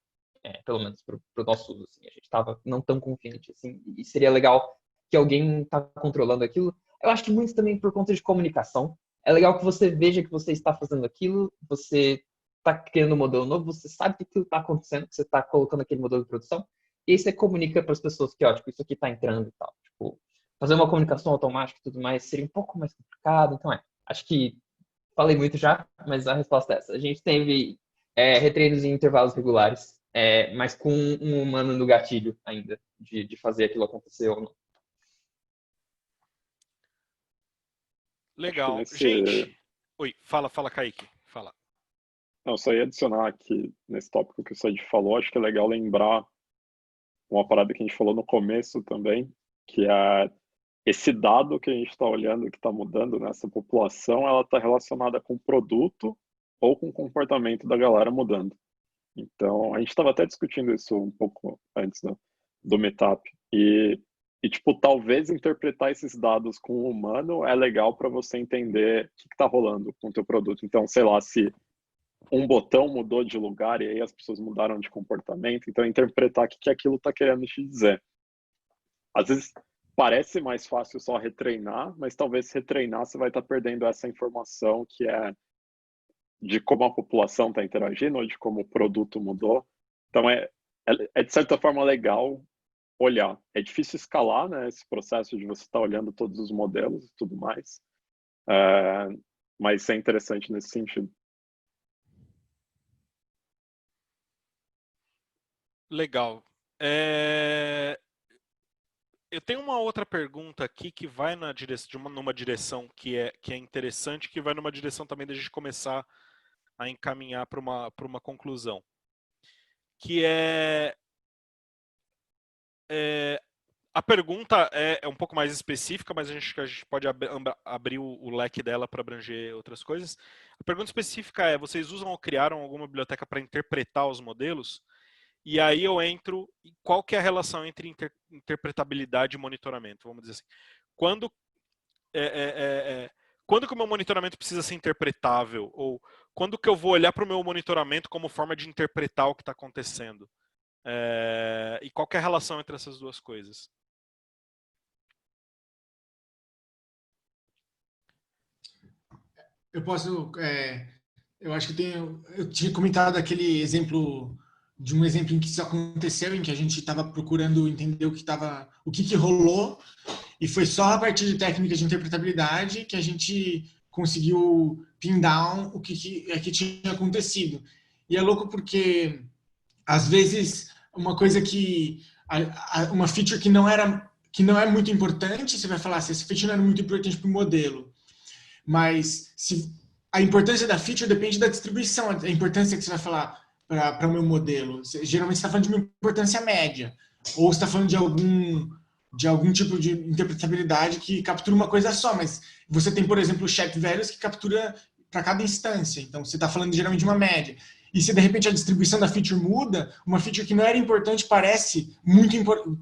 pelo menos para o nosso uso. Assim. A gente estava não tão confiante assim, e seria legal que alguém está controlando aquilo. Eu acho que muito também por conta de comunicação. É legal que você veja que você está fazendo aquilo, você está criando um modelo novo, você sabe que aquilo está acontecendo, que você está colocando aquele modelo de produção, e aí você comunica para as pessoas que, ó, tipo, isso aqui está entrando e tal. Tipo, fazer uma comunicação automática e tudo mais seria um pouco mais complicado. Então, acho que falei muito já, mas a resposta é essa. A gente teve retreinos em intervalos regulares, mas com um humano no gatilho ainda, de fazer aquilo acontecer ou não. Legal. Nesse... Gente, oi, fala, Kaique, fala. Não, só ia adicionar aqui nesse tópico que o Sadi falou, acho que é legal lembrar uma parada que a gente falou no começo também, que é esse dado que a gente está olhando, que está mudando nessa população, ela está relacionada com o produto ou com o comportamento da galera mudando. Então, a gente estava até discutindo isso um pouco antes do meetup. E, tipo, talvez interpretar esses dados com o humano é legal para você entender o que está rolando com o teu produto. Então, sei lá, se um botão mudou de lugar e aí as pessoas mudaram de comportamento, então interpretar o que aquilo está querendo te dizer. Às vezes parece mais fácil só retreinar, mas talvez retreinar você vai estar perdendo essa informação que é de como a população está interagindo ou de como o produto mudou. Então, é de certa forma legal olhar. É difícil escalar, né, esse processo de você estar olhando todos os modelos e tudo mais, mas é interessante nesse sentido. Legal. Eu tenho uma outra pergunta aqui que vai numa direção que é interessante, que vai numa direção também da gente começar a encaminhar para uma conclusão. Que a pergunta é um pouco mais específica, mas a gente pode abrir o leque dela para abranger outras coisas. A pergunta específica é: vocês usam ou criaram alguma biblioteca para interpretar os modelos? E aí eu entro em qual que é a relação entre interpretabilidade e monitoramento, vamos dizer assim. Quando que o meu monitoramento precisa ser interpretável? Ou quando que eu vou olhar para o meu monitoramento como forma de interpretar o que está acontecendo? E qual que é a relação entre essas duas coisas? Eu posso... eu acho que eu tinha comentado aquele exemplo de um exemplo em que isso aconteceu, em que a gente estava procurando entender o que rolou, e foi só a partir de técnicas de interpretabilidade que a gente conseguiu pin down o que tinha acontecido. E é louco porque, às vezes, uma coisa uma feature que não é muito importante, você vai falar assim, essa feature não era muito importante para o modelo. Mas a importância da feature depende da distribuição, a importância que você vai falar para o meu modelo. Geralmente você está falando de uma importância média, ou você está falando de algum tipo de interpretabilidade que captura uma coisa só, mas você tem, por exemplo, o shape values que captura para cada instância, então você está falando geralmente de uma média. E se de repente a distribuição da feature muda, uma feature que não era importante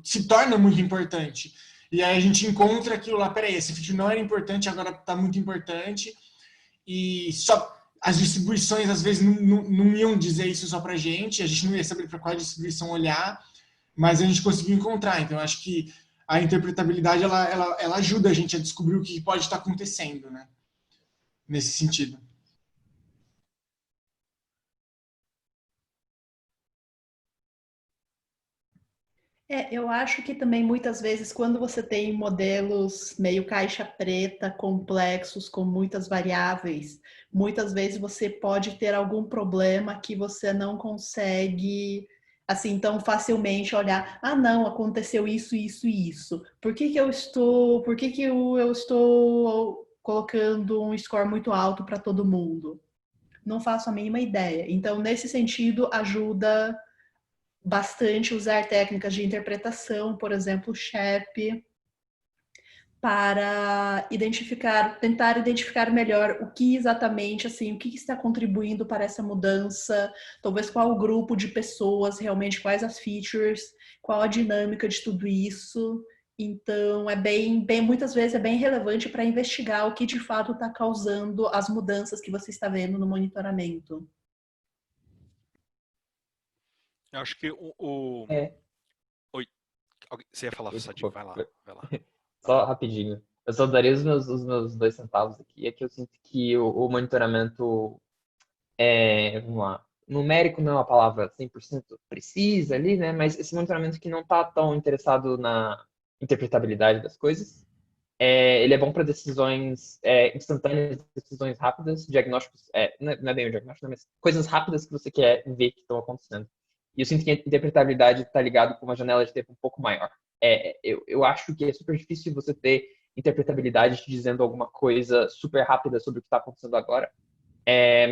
se torna muito importante. E aí a gente encontra aquilo lá, peraí, esse feature não era importante, agora está muito importante. E só as distribuições, às vezes, não iam dizer isso só para a gente não ia saber para qual distribuição olhar, mas a gente conseguiu encontrar. Então, acho que a interpretabilidade, ela ajuda a gente a descobrir o que pode estar acontecendo, né? Nesse sentido. Eu acho que também muitas vezes quando você tem modelos meio caixa preta, complexos, com muitas variáveis, muitas vezes você pode ter algum problema que você não consegue assim tão facilmente olhar, não, aconteceu isso, isso e isso. Por que eu estou colocando um score muito alto para todo mundo? Não faço a mínima ideia. Então, nesse sentido, ajuda bastante usar técnicas de interpretação, por exemplo, o SHAP, para tentar identificar melhor o que exatamente, assim, o que está contribuindo para essa mudança, talvez qual o grupo de pessoas, realmente quais as features, qual a dinâmica de tudo isso. Então, muitas vezes é bem relevante para investigar o que de fato está causando as mudanças que você está vendo no monitoramento. Eu acho que Oi. Você ia falar, Sadi? Vai lá. Só rapidinho. Eu só daria os meus 2 centavos aqui. É que eu sinto que o monitoramento vamos lá, numérico não é uma palavra 100% precisa ali, né? Mas esse monitoramento que não está tão interessado na interpretabilidade das coisas, ele é bom para decisões instantâneas, decisões rápidas, diagnósticos, não é bem o diagnóstico, mas coisas rápidas que você quer ver que estão acontecendo. E eu sinto que a interpretabilidade está ligado com uma janela de tempo um pouco maior. Eu acho que é super difícil você ter interpretabilidade te dizendo alguma coisa super rápida sobre o que está acontecendo agora.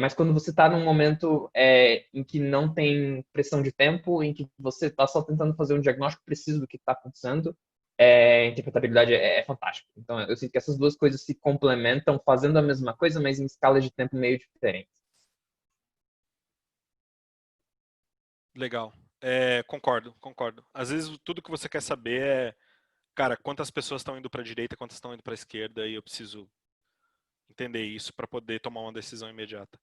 Mas quando você está num momento em que não tem pressão de tempo, em que você está só tentando fazer um diagnóstico preciso do que está acontecendo, a interpretabilidade é fantástica. Então, eu sinto que essas duas coisas se complementam, fazendo a mesma coisa, mas em escalas de tempo meio diferentes. Legal. Concordo. Às vezes tudo que você quer saber é, cara, quantas pessoas estão indo para a direita, quantas estão indo para a esquerda, e eu preciso entender isso para poder tomar uma decisão imediata.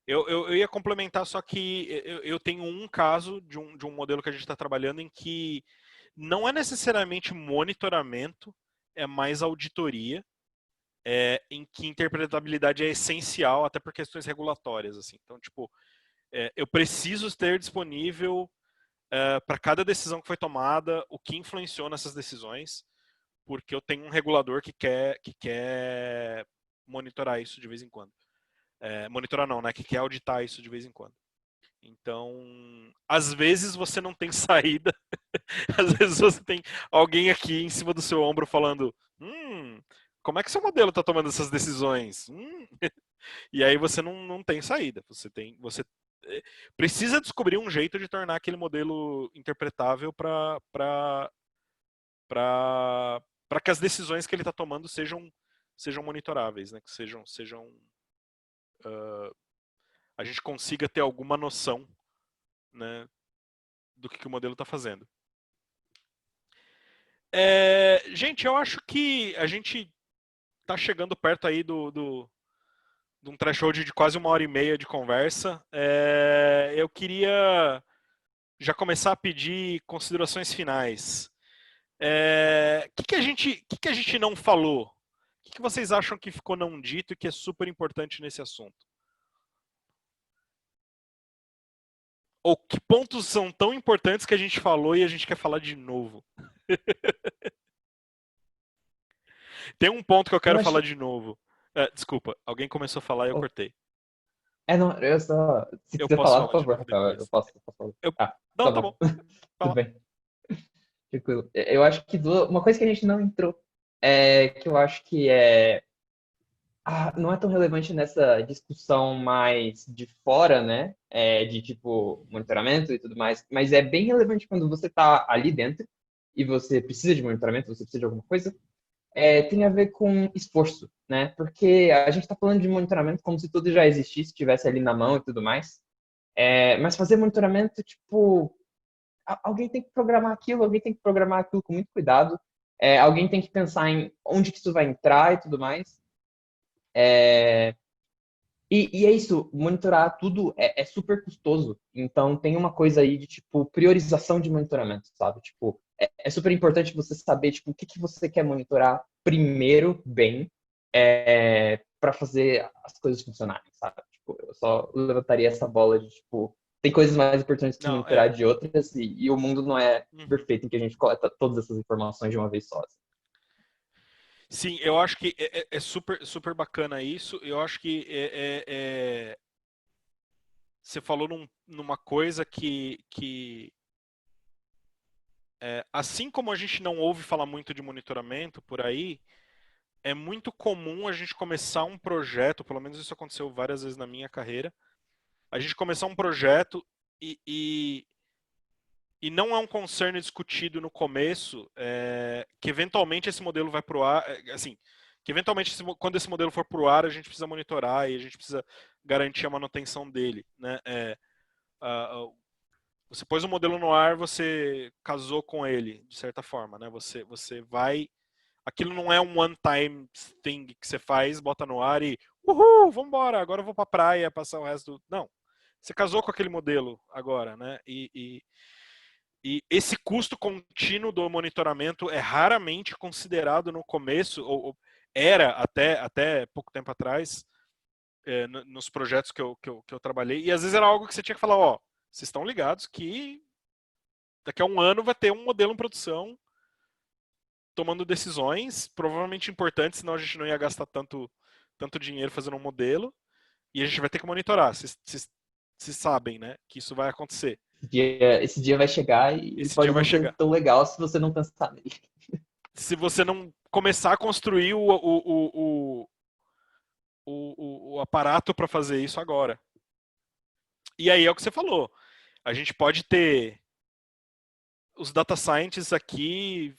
Eu ia complementar, só que eu tenho um caso de um modelo que a gente está trabalhando em que não é necessariamente monitoramento, é mais auditoria. em que interpretabilidade é essencial até por questões regulatórias, assim. Então, tipo, eu preciso ter disponível para cada decisão que foi tomada o que influenciou nessas decisões, porque eu tenho um regulador que quer monitorar isso de vez em quando. Monitorar não, né? Que quer auditar isso de vez em quando. Então, às vezes você não tem saída, às vezes você tem alguém aqui em cima do seu ombro falando, como é que seu modelo está tomando essas decisões? E aí você não tem saída. Você precisa descobrir um jeito de tornar aquele modelo interpretável para que as decisões que ele está tomando sejam monitoráveis, né? Que sejam a gente consiga ter alguma noção, né, do que o modelo está fazendo. Gente, eu acho que a gente está chegando perto aí de um threshold de quase 1h30 de conversa. Eu queria já começar a pedir considerações finais. O que a gente não falou? O que vocês acham que ficou não dito e que é super importante nesse assunto? Ou que pontos são tão importantes que a gente falou e a gente quer falar de novo? Tem um ponto que eu quero falar de novo. Desculpa, alguém começou a falar e eu cortei. Não, eu só... Se Eu quiser posso falar, falar por de favor, novo Rafael, depois. eu posso falar. Não, tá bom. Tudo bem. Tranquilo. Eu acho que uma coisa que a gente não entrou, que eu acho que não é tão relevante nessa discussão mais de fora, né? De tipo monitoramento e tudo mais, mas é bem relevante quando você está ali dentro e você precisa de monitoramento, você precisa de alguma coisa. Tem a ver com esforço, né? Porque a gente está falando de monitoramento como se tudo já existisse, estivesse ali na mão e tudo mais. Mas fazer monitoramento, tipo, alguém tem que programar aquilo, alguém tem que programar aquilo com muito cuidado. Alguém tem que pensar em onde que isso vai entrar e tudo mais. E é isso, monitorar tudo é super custoso. Então tem uma coisa aí de tipo priorização de monitoramento, sabe? Tipo, é super importante você saber tipo, o que você quer monitorar primeiro bem para fazer as coisas funcionarem, sabe? Tipo, eu só levantaria essa bola de tipo, tem coisas mais importantes que monitorar de outras e o mundo não é perfeito em que a gente coleta todas essas informações de uma vez só. Sim, eu acho que é super, super bacana isso. Eu acho que você falou numa coisa que assim como a gente não ouve falar muito de monitoramento por aí, é muito comum a gente começar um projeto, pelo menos isso aconteceu várias vezes na minha carreira, a gente começar um projeto e não é um concern discutido no começo, que eventualmente esse modelo vai para o ar, assim, que eventualmente quando esse modelo for para o ar a gente precisa monitorar e a gente precisa garantir a manutenção dele, né? Você pôs o modelo no ar, você casou com ele, de certa forma, né? Você vai... Aquilo não é um one-time thing que você faz, bota no ar e uhul, vambora, agora eu vou pra praia passar o resto do... Não. Você casou com aquele modelo agora, né? E esse custo contínuo do monitoramento é raramente considerado no começo, ou era até pouco tempo atrás, nos projetos que eu trabalhei, e às vezes era algo que você tinha que falar, ó, vocês estão ligados que daqui a um ano vai ter um modelo em produção tomando decisões, provavelmente importantes, senão a gente não ia gastar tanto dinheiro fazendo um modelo, e a gente vai ter que monitorar. Vocês sabem, né, que isso vai acontecer. Esse dia vai chegar e pode não ser tão legal se você não pensar nele. Se você não começar a construir o aparato para fazer isso agora. E aí é o que você falou. A gente pode ter os data scientists aqui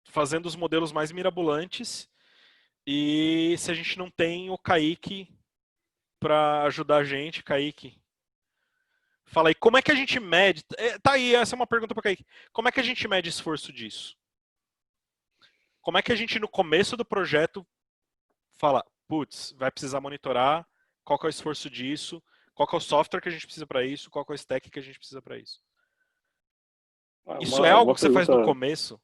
fazendo os modelos mais mirabolantes, e se a gente não tem o Kaique para ajudar a gente, Kaique, fala aí, como é que a gente mede? Tá aí, essa é uma pergunta para Kaique. Como é que a gente mede esforço disso? Como é que a gente, no começo do projeto, fala, putz, vai precisar monitorar, qual que é o esforço disso, qual que é o software que a gente precisa para isso, qual que é o stack que a gente precisa para isso? Isso é algo que você faz no começo?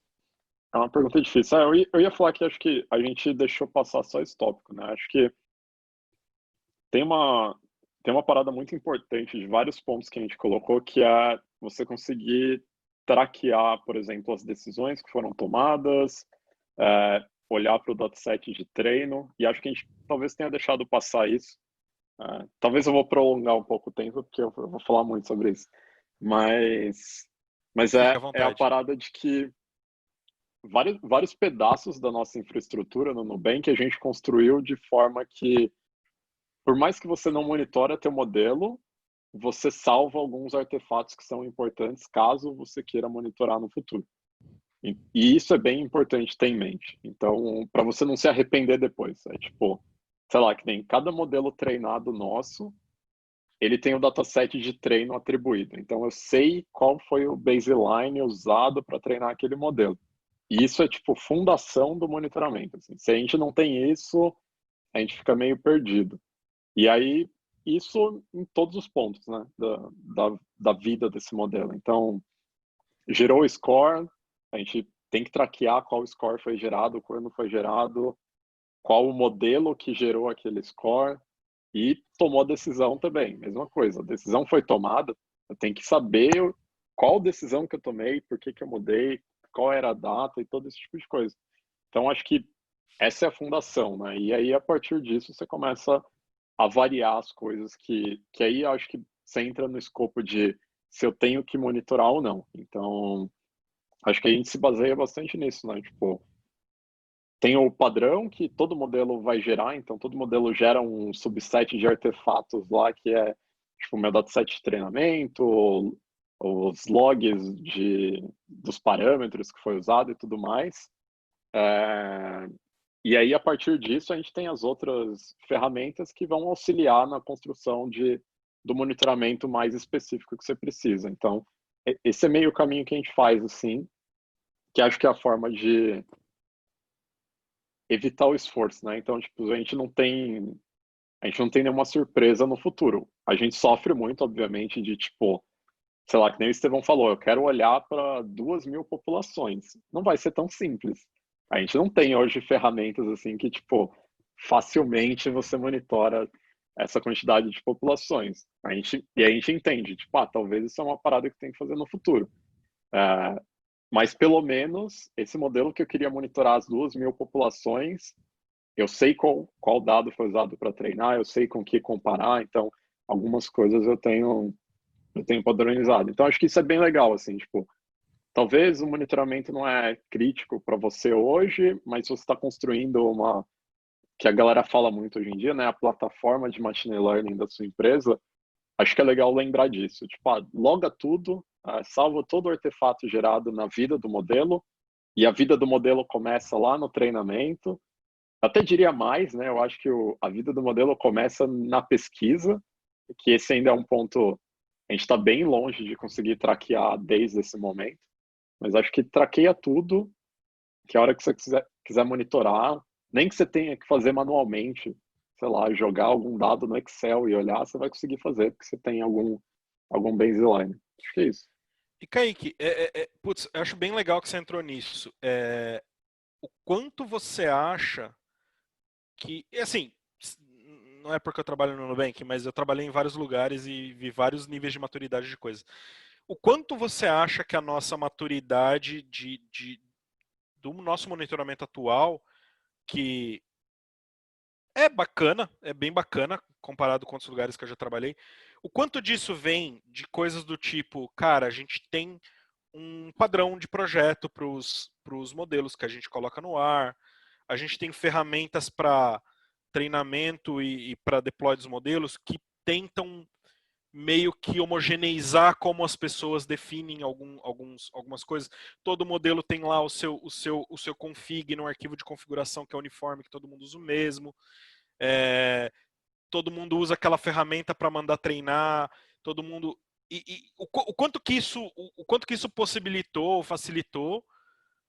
É uma pergunta difícil. Eu ia falar que acho que a gente deixou passar só esse tópico, né? Acho que tem uma, tem uma parada muito importante de vários pontos que a gente colocou, que é você conseguir traquear, por exemplo, as decisões que foram tomadas, olhar para o dataset de treino, e acho que a gente talvez tenha deixado passar isso. Talvez eu vou prolongar um pouco o tempo, porque eu vou falar muito sobre isso. Mas Fica à é a vontade. parada de que vários pedaços da nossa infraestrutura no Nubank a gente construiu de forma que, por mais que você não monitore teu modelo, você salva alguns artefatos que são importantes caso você queira monitorar no futuro. E isso é bem importante ter em mente. Então, para você não se arrepender depois. É tipo, sei lá, que nem cada modelo treinado nosso, ele tem o dataset de treino atribuído. Então, eu sei qual foi o baseline usado para treinar aquele modelo. E isso é, tipo, fundação do monitoramento. Assim. Se a gente não tem isso, a gente fica meio perdido. E aí, isso em todos os pontos, né, da vida desse modelo. Então, gerou o score, a gente tem que traquear qual score foi gerado, quando foi gerado, qual o modelo que gerou aquele score, e tomou a decisão também, mesma coisa. A decisão foi tomada, eu tenho que saber qual decisão que eu tomei, por que eu mudei, qual era a data e todo esse tipo de coisa. Então, acho que essa é a fundação, né? E aí, a partir disso, você começa a variar as coisas que aí eu acho que você entra no escopo de se eu tenho que monitorar ou não. Então, acho que a gente se baseia bastante nisso, né? Tipo, tem o padrão que todo modelo vai gerar, então todo modelo gera um subset de artefatos lá que é tipo o meu dataset de treinamento, os logs dos parâmetros que foi usado e tudo mais. E aí, a partir disso, a gente tem as outras ferramentas que vão auxiliar na construção do monitoramento mais específico que você precisa. Então, esse é meio o caminho que a gente faz, assim, que acho que é a forma de evitar o esforço, né? Então, tipo, a gente não tem nenhuma surpresa no futuro. A gente sofre muito, obviamente, de, tipo, sei lá, que nem o Estevão falou, eu quero olhar para 2.000 populações. Não vai ser tão simples. A gente não tem hoje ferramentas assim que, tipo, facilmente você monitora essa quantidade de populações. E a gente entende, tipo, talvez isso é uma parada que tem que fazer no futuro. Mas pelo menos esse modelo que eu queria monitorar as 2.000 populações, eu sei qual dado foi usado para treinar, eu sei com que comparar, então algumas coisas eu tenho padronizado. Então, acho que isso é bem legal, assim, tipo, talvez o monitoramento não é crítico para você hoje, mas se você está construindo que a galera fala muito hoje em dia, né, a plataforma de machine learning da sua empresa, acho que é legal lembrar disso. Tipo, loga tudo, salva todo o artefato gerado na vida do modelo, e a vida do modelo começa lá no treinamento. Até diria mais, né, eu acho que a vida do modelo começa na pesquisa, que esse ainda é um ponto. A gente está bem longe de conseguir traquear desde esse momento, mas acho que traqueia tudo, que a hora que você quiser monitorar, nem que você tenha que fazer manualmente, sei lá, jogar algum dado no Excel e olhar, você vai conseguir fazer, porque você tem algum baseline. Acho que é isso. E Kaique, putz, eu acho bem legal que você entrou nisso. O quanto você acha que, assim, não é porque eu trabalho no Nubank, mas eu trabalhei em vários lugares e vi vários níveis de maturidade de coisas. O quanto você acha que a nossa maturidade do nosso monitoramento atual, que é bacana, é bem bacana comparado com outros lugares que eu já trabalhei, o quanto disso vem de coisas do tipo, cara, a gente tem um padrão de projeto para os modelos que a gente coloca no ar, a gente tem ferramentas para treinamento e para deploy dos modelos que tentam meio que homogeneizar como as pessoas definem algumas coisas. Todo modelo tem lá o seu config no arquivo de configuração que é uniforme, que todo mundo usa o mesmo. Todo mundo usa aquela ferramenta para mandar treinar, todo mundo. O quanto que isso possibilitou, facilitou,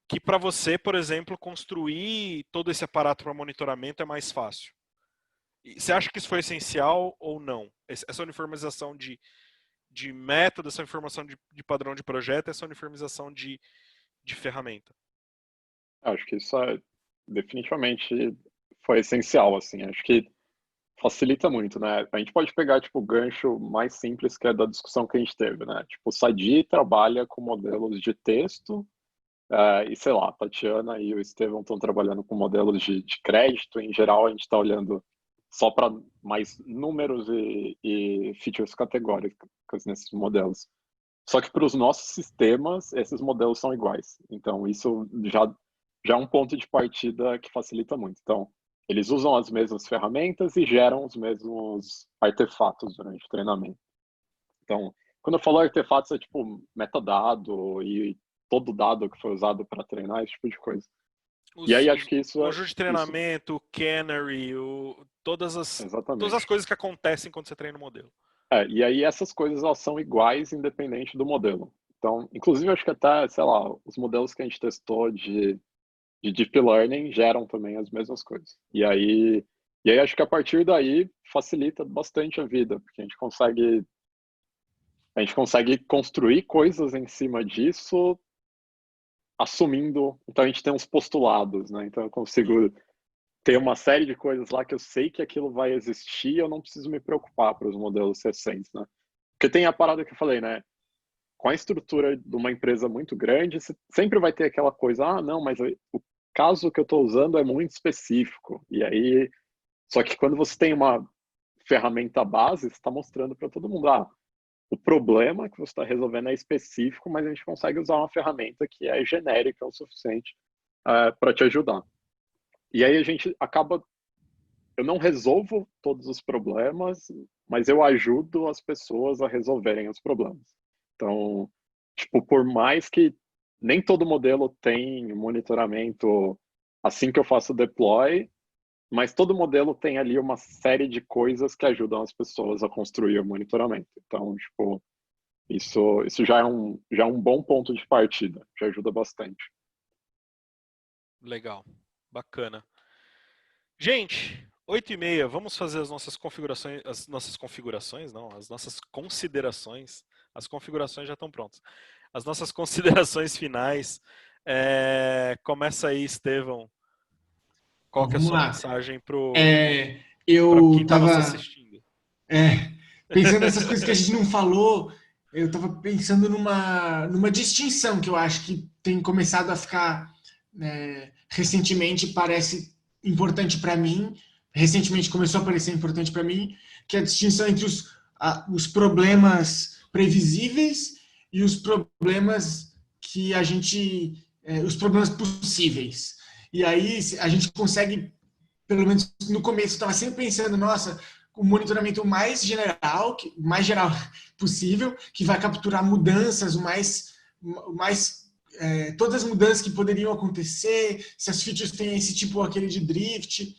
que para você, por exemplo, construir todo esse aparato para monitoramento é mais fácil. E você acha que isso foi essencial ou não? Essa uniformização de método, essa informação de padrão de projeto, essa uniformização de ferramenta? Acho que isso definitivamente foi essencial, assim. Acho que facilita muito, né? A gente pode pegar, tipo, o gancho mais simples que é da discussão que a gente teve, né? Tipo, o Sadi trabalha com modelos de texto, e sei lá, a Tatiana e o Estevão estão trabalhando com modelos de crédito. Em geral, a gente está olhando só para mais números e features categóricas nesses modelos. Só que para os nossos sistemas, esses modelos são iguais. Então, isso já é um ponto de partida que facilita muito. Então, eles usam as mesmas ferramentas e geram os mesmos artefatos durante o treinamento. Então, quando eu falo artefatos, é tipo metadado e todo dado que foi usado para treinar, esse tipo de coisa. E aí acho que isso conjunto de treinamento, o canary, todas as coisas que acontecem quando você treina o modelo. E aí essas coisas elas são iguais independente do modelo. Então, inclusive acho que até, sei lá, os modelos que a gente testou de Deep Learning geram também as mesmas coisas. E aí acho que a partir daí facilita bastante a vida, porque a gente consegue construir coisas em cima disso, assumindo. Então a gente tem uns postulados, né? Então eu consigo ter uma série de coisas lá que eu sei que aquilo vai existir, eu não preciso me preocupar para os modelos recentes, né? Porque tem a parada que eu falei, né? Com a estrutura de uma empresa muito grande, você sempre vai ter aquela coisa, não, mas o caso que eu estou usando é muito específico. E aí, só que quando você tem uma ferramenta base, você está mostrando para todo mundo, o problema que você está resolvendo é específico, mas a gente consegue usar uma ferramenta que é genérica o suficiente para te ajudar. E aí a gente acaba, eu não resolvo todos os problemas, mas eu ajudo as pessoas a resolverem os problemas. Então, tipo, por mais que nem todo modelo tem monitoramento assim que eu faço o deploy, mas todo modelo tem ali uma série de coisas que ajudam as pessoas a construir o monitoramento. Então, tipo, isso já é um bom ponto de partida, já ajuda bastante. Legal, bacana. Gente, 8h30, vamos fazer as nossas configurações, não, as nossas considerações. As configurações já estão prontas. As nossas considerações finais. Começa aí, Estevão. Qual que é a Vamos sua lá. mensagem para Eu quem está nos estava assistindo? pensando nessas coisas que a gente não falou, eu estava pensando numa distinção que eu acho que tem começado a ficar recentemente, parece importante para mim. Recentemente começou a parecer importante para mim, que é a distinção entre os problemas previsíveis e os problemas que a gente, os problemas possíveis. E aí a gente consegue, pelo menos no começo, eu estava sempre pensando, nossa, o monitoramento mais geral possível, que vai capturar mudanças, todas as mudanças que poderiam acontecer, se as features têm esse tipo ou aquele de drift.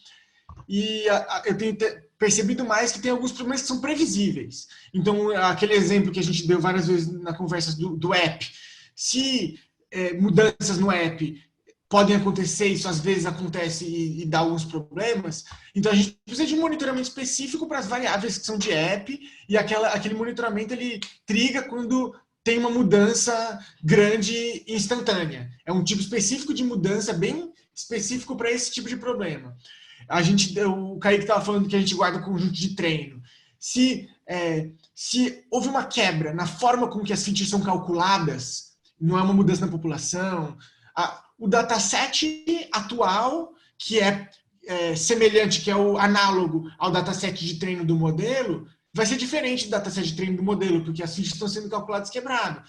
E eu tenho percebido mais que tem alguns problemas que são previsíveis. Então, aquele exemplo que a gente deu várias vezes na conversa do app, se mudanças no app podem acontecer, isso às vezes acontece e dá alguns problemas, então a gente precisa de um monitoramento específico para as variáveis que são de app, e aquele monitoramento ele triga quando tem uma mudança grande e instantânea. É um tipo específico de mudança, bem específico para esse tipo de problema. O Kaique estava falando que a gente guarda o conjunto de treino. Se houve uma quebra na forma com que as features são calculadas, não é uma mudança na população, o dataset atual, que é semelhante, que é o análogo ao dataset de treino do modelo, vai ser diferente do dataset de treino do modelo, porque as features estão sendo calculadas quebrado.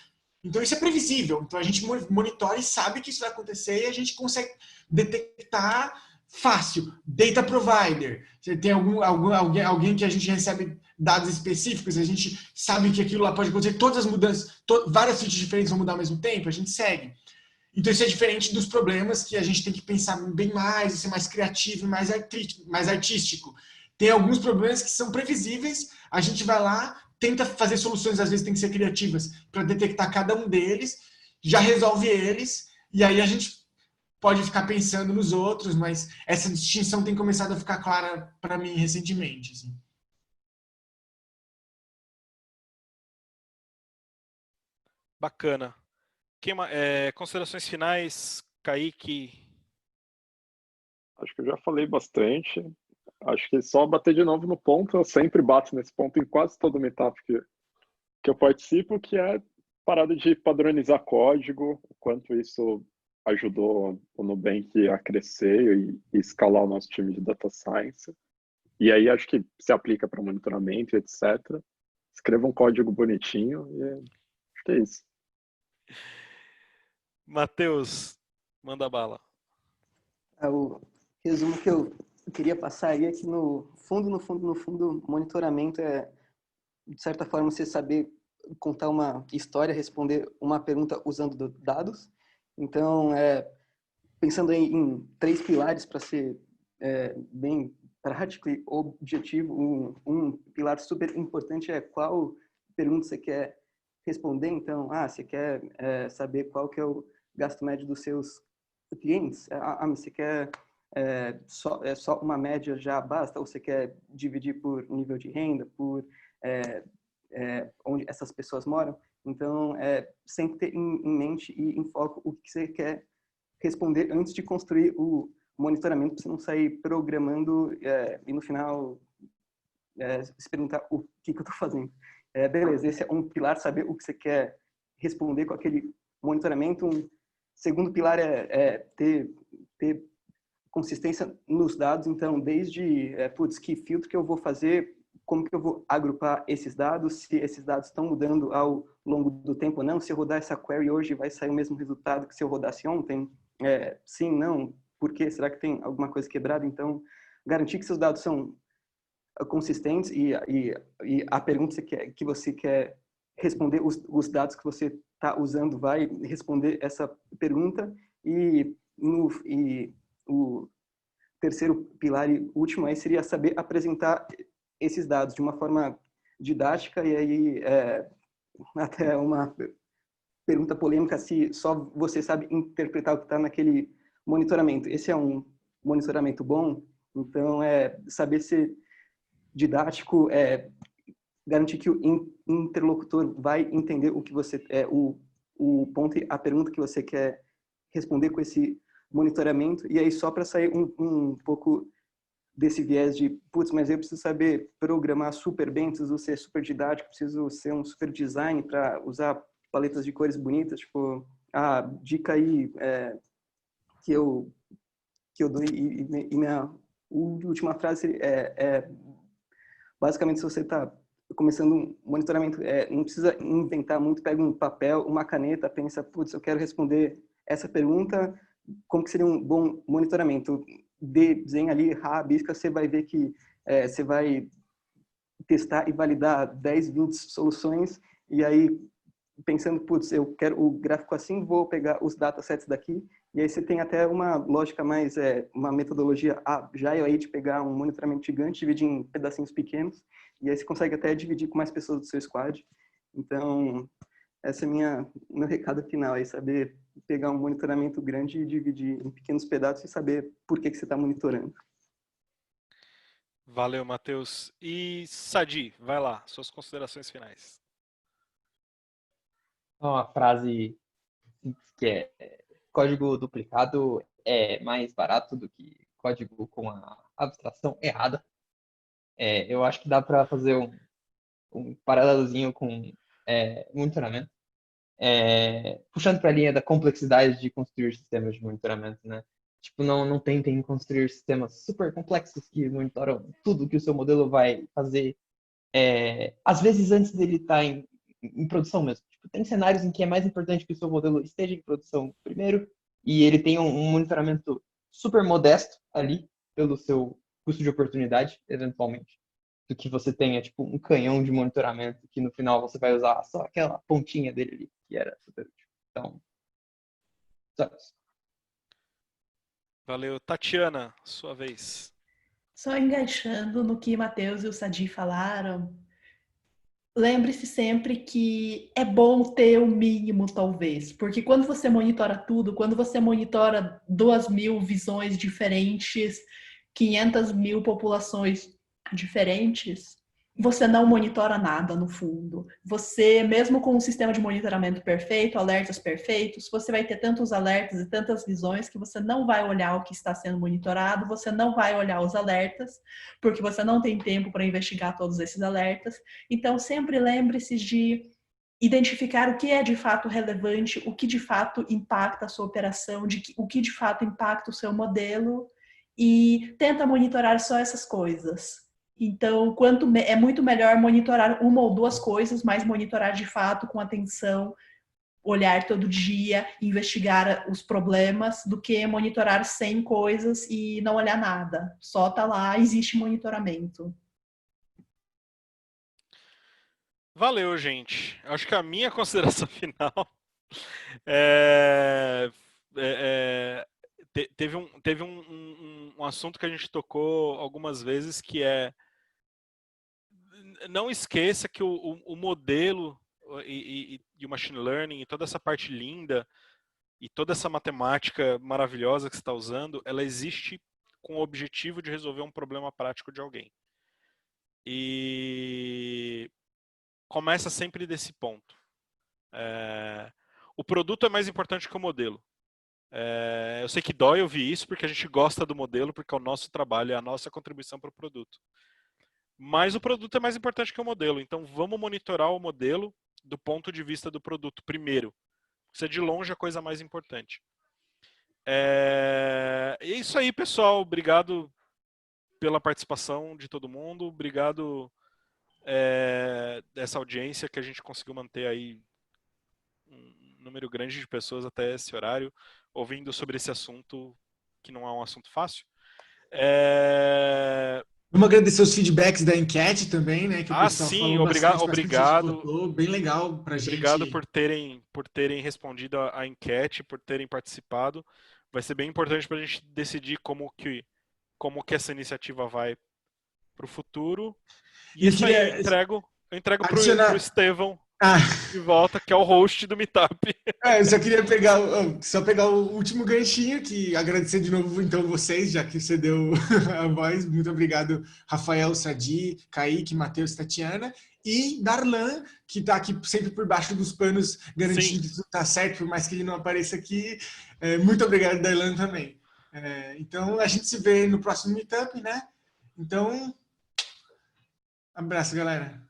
Então isso é previsível. Então a gente monitora e sabe que isso vai acontecer e a gente consegue detectar fácil. Data provider. Você tem alguém que a gente recebe dados específicos, a gente sabe que aquilo lá pode acontecer, todas as mudanças, várias features diferentes vão mudar ao mesmo tempo, a gente segue. Então isso é diferente dos problemas que a gente tem que pensar bem mais, ser mais criativo e mais artístico. Tem alguns problemas que são previsíveis, a gente vai lá, tenta fazer soluções, às vezes tem que ser criativas, para detectar cada um deles, já resolve eles, e aí a gente pode ficar pensando nos outros, mas essa distinção tem começado a ficar clara para mim recentemente. Assim. Bacana. Considerações finais, Kaique, acho que eu já falei bastante. Acho que só bater de novo no ponto, eu sempre bato nesse ponto em quase todo meetup que eu participo, que é parada de padronizar código, o quanto isso ajudou o Nubank a crescer e escalar o nosso time de data science. E aí acho que se aplica para monitoramento, etc. Escreva um código bonitinho e acho que é isso. Matheus, manda bala. O resumo que eu queria passar aí é que no fundo, monitoramento é, de certa forma, você saber contar uma história, responder uma pergunta usando dados. Então, pensando em 3 pilares para ser bem prático e objetivo, um pilar super importante é qual pergunta você quer responder. Então, você quer saber qual que é o gasto médio dos seus clientes? Você quer só uma média já basta? Ou você quer dividir por nível de renda, por onde essas pessoas moram? Então, sempre ter em mente e em foco o que você quer responder antes de construir o monitoramento, para você não sair programando e no final se perguntar o que eu estou fazendo. Beleza, esse é um pilar, saber o que você quer responder com aquele monitoramento. Um segundo pilar é ter consistência nos dados. Então, desde, que filtro que eu vou fazer, como que eu vou agrupar esses dados, se esses dados estão mudando ao longo do tempo ou não, se eu rodar essa query hoje vai sair o mesmo resultado que se eu rodasse ontem, sim, não, por quê? Será que tem alguma coisa quebrada? Então, garantir que seus dados são consistentes e a pergunta que você quer responder, os dados que você está usando vai responder essa pergunta. E o terceiro pilar e último aí seria saber apresentar esses dados de uma forma didática. E aí até uma pergunta polêmica, se só você sabe interpretar o que está naquele monitoramento. Esse é um monitoramento bom? Então, saber ser didático, garantir que o interlocutor vai entender o que você o ponto e a pergunta que você quer responder com esse monitoramento. E aí, só para sair um pouco desse viés de, mas eu preciso saber programar super bem, preciso ser super didático, preciso ser um super design para usar paletas de cores bonitas. Tipo, a dica aí que eu dou e minha última frase basicamente, se você está começando um monitoramento, não precisa inventar muito, pega um papel, uma caneta, pensa, eu quero responder essa pergunta, como que seria um bom monitoramento? Desenha ali, rabisca, você vai ver que você vai testar e validar 10, 20 soluções, e aí pensando, eu quero o gráfico assim, vou pegar os datasets daqui, e aí você tem até uma lógica mais, uma metodologia agile aí de pegar um monitoramento gigante, dividir em pedacinhos pequenos, e aí você consegue até dividir com mais pessoas do seu squad. Então, esse é meu recado final aí, saber pegar um monitoramento grande e dividir em pequenos pedaços e saber por que você está monitorando. Valeu, Matheus. E Sadi, vai lá, suas considerações finais. Uma frase que código duplicado é mais barato do que código com a abstração errada. Eu acho que dá para fazer um paralelozinho com monitoramento. Puxando para a linha da complexidade de construir sistemas de monitoramento, né? Tipo, não tentem construir sistemas super complexos que monitoram tudo que o seu modelo vai fazer. Às vezes, antes dele estar em produção mesmo. Tipo, tem cenários em que é mais importante que o seu modelo esteja em produção primeiro e ele tenha um monitoramento super modesto ali pelo seu custo de oportunidade, eventualmente, do que você tenha tipo um canhão de monitoramento que no final você vai usar só aquela pontinha dele ali, que era super útil. Então, só isso. Valeu. Tatiana, sua vez. Só enganchando no que Matheus e o Sadi falaram, lembre-se sempre que é bom ter o mínimo, talvez. Porque quando você monitora tudo, quando você monitora 2.000 visões diferentes, 500.000 populações diferentes, você não monitora nada no fundo. Você, mesmo com um sistema de monitoramento perfeito, alertas perfeitos, você vai ter tantos alertas e tantas visões que você não vai olhar o que está sendo monitorado, você não vai olhar os alertas, porque você não tem tempo para investigar todos esses alertas. Então, sempre lembre-se de identificar o que é de fato relevante, o que de fato impacta a sua operação, o que de fato impacta o seu modelo, e tenta monitorar só essas coisas. Então, é muito melhor monitorar uma ou duas coisas, mas monitorar de fato com atenção, olhar todo dia, investigar os problemas, do que monitorar 100 coisas e não olhar nada. Só tá lá, existe monitoramento. Valeu, gente. Acho que a minha consideração final é, teve um assunto que a gente tocou algumas vezes, que é: não esqueça que o modelo e o machine learning e toda essa parte linda e toda essa matemática maravilhosa que você está usando, ela existe com o objetivo de resolver um problema prático de alguém. E começa sempre desse ponto. O produto é mais importante que o modelo. Eu sei que dói ouvir isso, porque a gente gosta do modelo, porque é o nosso trabalho, é a nossa contribuição para o produto. Mas o produto é mais importante que o modelo. Então vamos monitorar o modelo do ponto de vista do produto primeiro. Isso é de longe a coisa mais importante. É isso aí, pessoal. Obrigado pela participação de todo mundo. Obrigado dessa audiência que a gente conseguiu manter aí um número grande de pessoas até esse horário, ouvindo sobre esse assunto, que não é um assunto fácil. Vamos agradecer os feedbacks da enquete também, né? Que o pessoal sim, falou bastante, obrigado. Bastante votou, bem legal pra gente. Obrigado por terem respondido a enquete, por terem participado. Vai ser bem importante para a gente decidir como que essa iniciativa vai para o futuro. E isso aí eu entrego para o Estevão de volta, que é o host do Meetup. Eu só queria pegar o último ganchinho, que agradecer de novo então vocês, já que você deu a voz. Muito obrigado, Rafael, Sadi, Kaique, Matheus, Tatiana, e Darlan, que está aqui sempre por baixo dos panos, garantindo que tudo está certo, por mais que ele não apareça aqui. Muito obrigado, Darlan, também. Então, a gente se vê no próximo Meetup, né? Então, abraço, galera.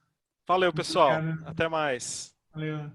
Valeu, pessoal. Até mais. Valeu.